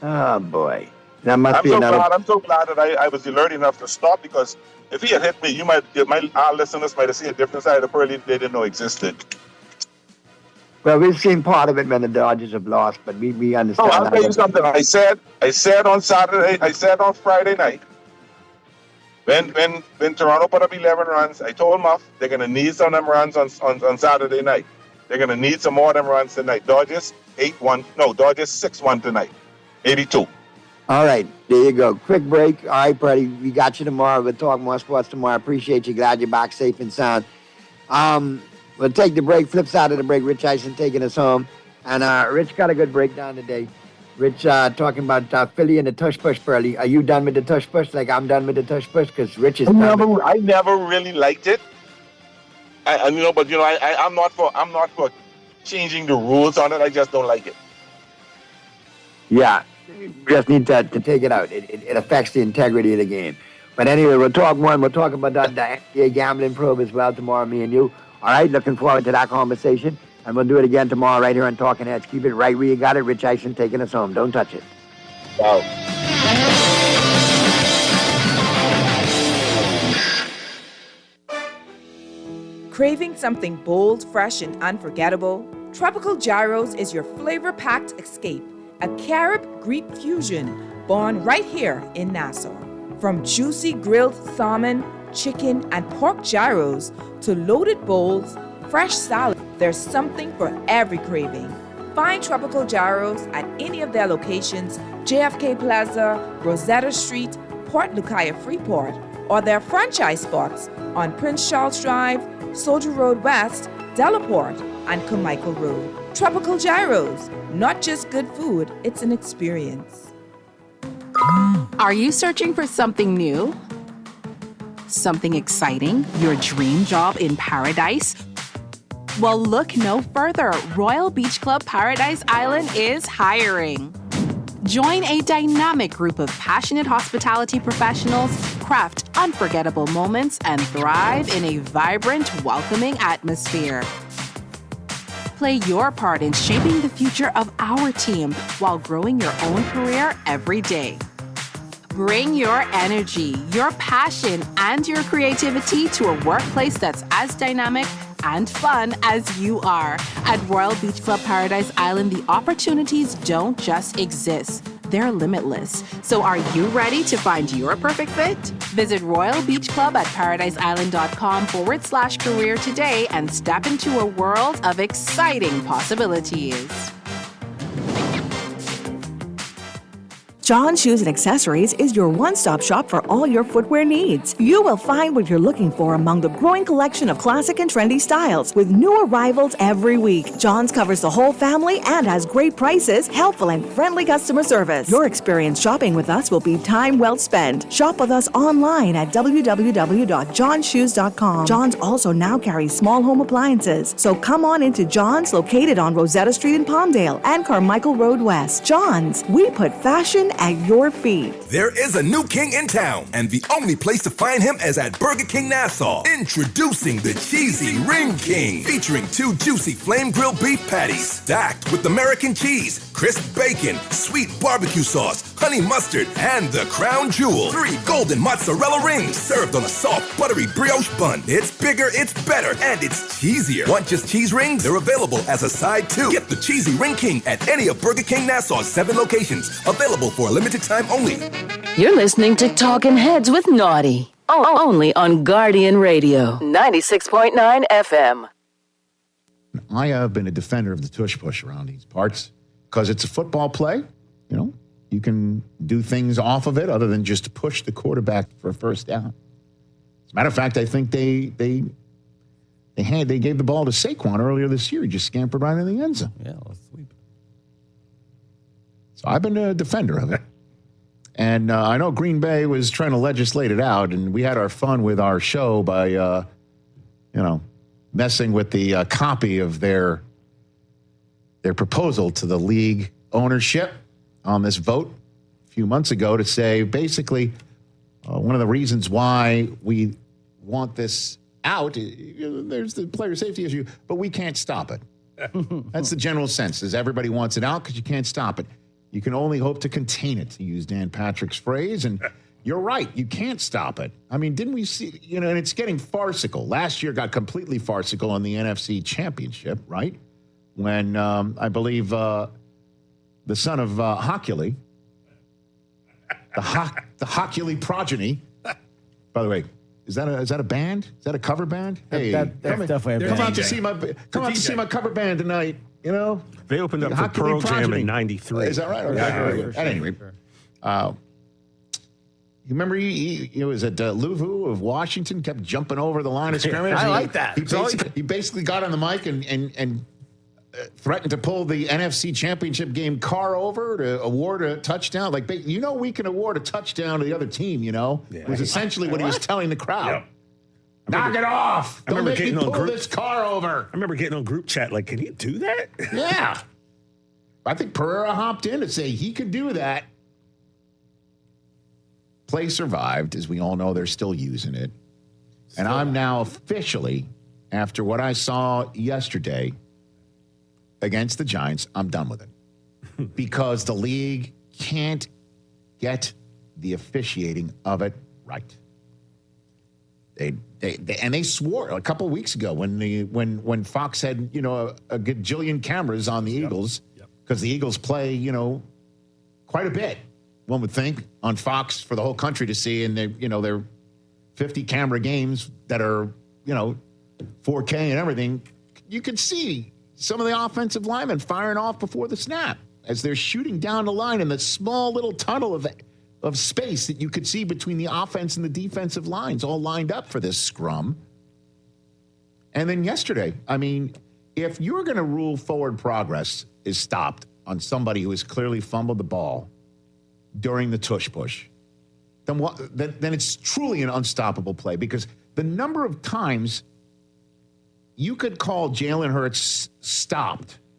Oh boy, that must be another. I'm so glad that I was alert enough to stop, because if he had hit me, our listeners might have seen a different side of Pearly they didn't know existed. Well, we've seen part of it when the Dodgers have lost, but we understand. Oh, I'll tell you something. I said on Friday night, when Toronto put up 11 runs, I told Muff they're going to need some of them runs on Saturday night. They're going to need some more of them runs tonight. Dodgers 6-1 tonight. 82. All right, there you go. Quick break. All right, Freddie, we got you tomorrow. We'll talk more sports tomorrow. Appreciate you. Glad you're back safe and sound. We'll take the break. Flip side of the break, Rich Eisen taking us home. And Rich got a good breakdown today. Rich talking about Philly and the tush push, Pearly. Are you done with the tush push like I'm done with the tush push? Because Rich is done. I never really liked it. I'm not for changing the rules on it. I just don't like it. Yeah, you just need to take it out. It affects the integrity of the game. But anyway, we'll talk more. We'll talk about the NBA gambling probe as well tomorrow, me and you. All right, looking forward to that conversation. And we'll do it again tomorrow right here on Talking Heads. Keep it right where you got it. Rich Eisen taking us home. Don't touch it. Wow. Craving something bold, fresh, and unforgettable? Tropical Gyros is your flavor-packed escape. A Carib-Greek fusion born right here in Nassau. From juicy grilled salmon, chicken, and pork gyros to loaded bowls, fresh salad, there's something for every craving. Find Tropical Gyros at any of their locations, JFK Plaza, Rosetta Street, Port Lucaya Freeport, or their franchise spots on Prince Charles Drive, Soldier Road West, Delaport, and Carmichael Road. Tropical Gyros, not just good food, it's an experience. Are you searching for something new? Something exciting? Your dream job in paradise? Well, look no further. Royal Beach Club Paradise Island is hiring. Join a dynamic group of passionate hospitality professionals, craft unforgettable moments, and thrive in a vibrant, welcoming atmosphere. Play your part in shaping the future of our team while growing your own career every day. Bring your energy, your passion, and your creativity to a workplace that's as dynamic and fun as you are. At Royal Beach Club Paradise Island, the opportunities don't just exist. They're limitless. So are you ready to find your perfect fit? Visit Royal Beach Club at paradiseisland.com/career today and step into a world of exciting possibilities. John Shoes and Accessories is your one-stop shop for all your footwear needs. You will find what you're looking for among the growing collection of classic and trendy styles with new arrivals every week. John's covers the whole family and has great prices, helpful and friendly customer service. Your experience shopping with us will be time well spent. Shop with us online at www.johnshoes.com. John's also now carries small home appliances, so come on into John's, located on Rosetta Street in Palmdale and Carmichael Road West. John's, we put fashion at your feet. There is a new king in town, and the only place to find him is at Burger King Nassau. Introducing the Cheesy Ring King, featuring 2 juicy flame grilled beef patties, stacked with American cheese, crisp bacon, sweet barbecue sauce, honey mustard, and the crown jewel, 3 golden mozzarella rings, served on a soft, buttery brioche bun. It's bigger, it's better, and it's cheesier. Want just cheese rings? They're available as a side too. Get the Cheesy Ring King at any of Burger King Nassau's 7 locations. Available for a limited time only. You're listening to Talking Heads with Naughty. Only on Guardian Radio, 96.9 FM. I have been a defender of the tush push around these parts because it's a football play. You know, you can do things off of it other than just push the quarterback for a first down. As a matter of fact, I think they gave the ball to Saquon earlier this year. He just scampered right in the end zone. Yeah, let's sweep. So I've been a defender of it. And I know Green Bay was trying to legislate it out, and we had our fun with our show by, messing with the copy of their proposal to the league ownership on this vote a few months ago to say, basically, one of the reasons why we want this out, there's the player safety issue, but we can't stop it. That's the general sense, is everybody wants it out because you can't stop it. You can only hope to contain it, to use Dan Patrick's phrase. And you're right, you can't stop it. I mean, didn't we see, and it's getting farcical. Last year got completely farcical on the NFC Championship, right? When I believe the son of Hockley, the Hockley progeny, by the way, is that a band? Is that a cover band? Hey, that's definitely a band. Come out to see my cover band tonight. You know, they opened up for Pearl Jam in '93. Is that right? Okay. At any rate, you remember he was at Louisville of Washington, kept jumping over the line of scrimmage. I like that. He basically got on the mic and threatened to pull the NFC Championship game car over to award a touchdown. Like, we can award a touchdown to the other team. Was essentially what he was telling the crowd. Yeah. Knock it off! Don't make me pull this car over. I remember getting on group chat like, can you do that? Yeah. I think Pereira hopped in to say he could do that. Play survived. As we all know, they're still using it. And I'm now officially, after what I saw yesterday against the Giants, I'm done with it. Because the league can't get the officiating of it right. They swore a couple of weeks ago when Fox had a gajillion cameras on the Eagles, because the Eagles play quite a bit, one would think, on Fox for the whole country to see, and they're 50 camera games that are 4K and everything. You could see some of the offensive linemen firing off before the snap as they're shooting down the line in the small little tunnel of space that you could see between the offense and the defensive lines, all lined up for this scrum. And then yesterday, I mean, if you're going to rule forward progress is stopped on somebody who has clearly fumbled the ball during the tush push, then it's truly an unstoppable play, because the number of times you could call Jalen Hurts stopped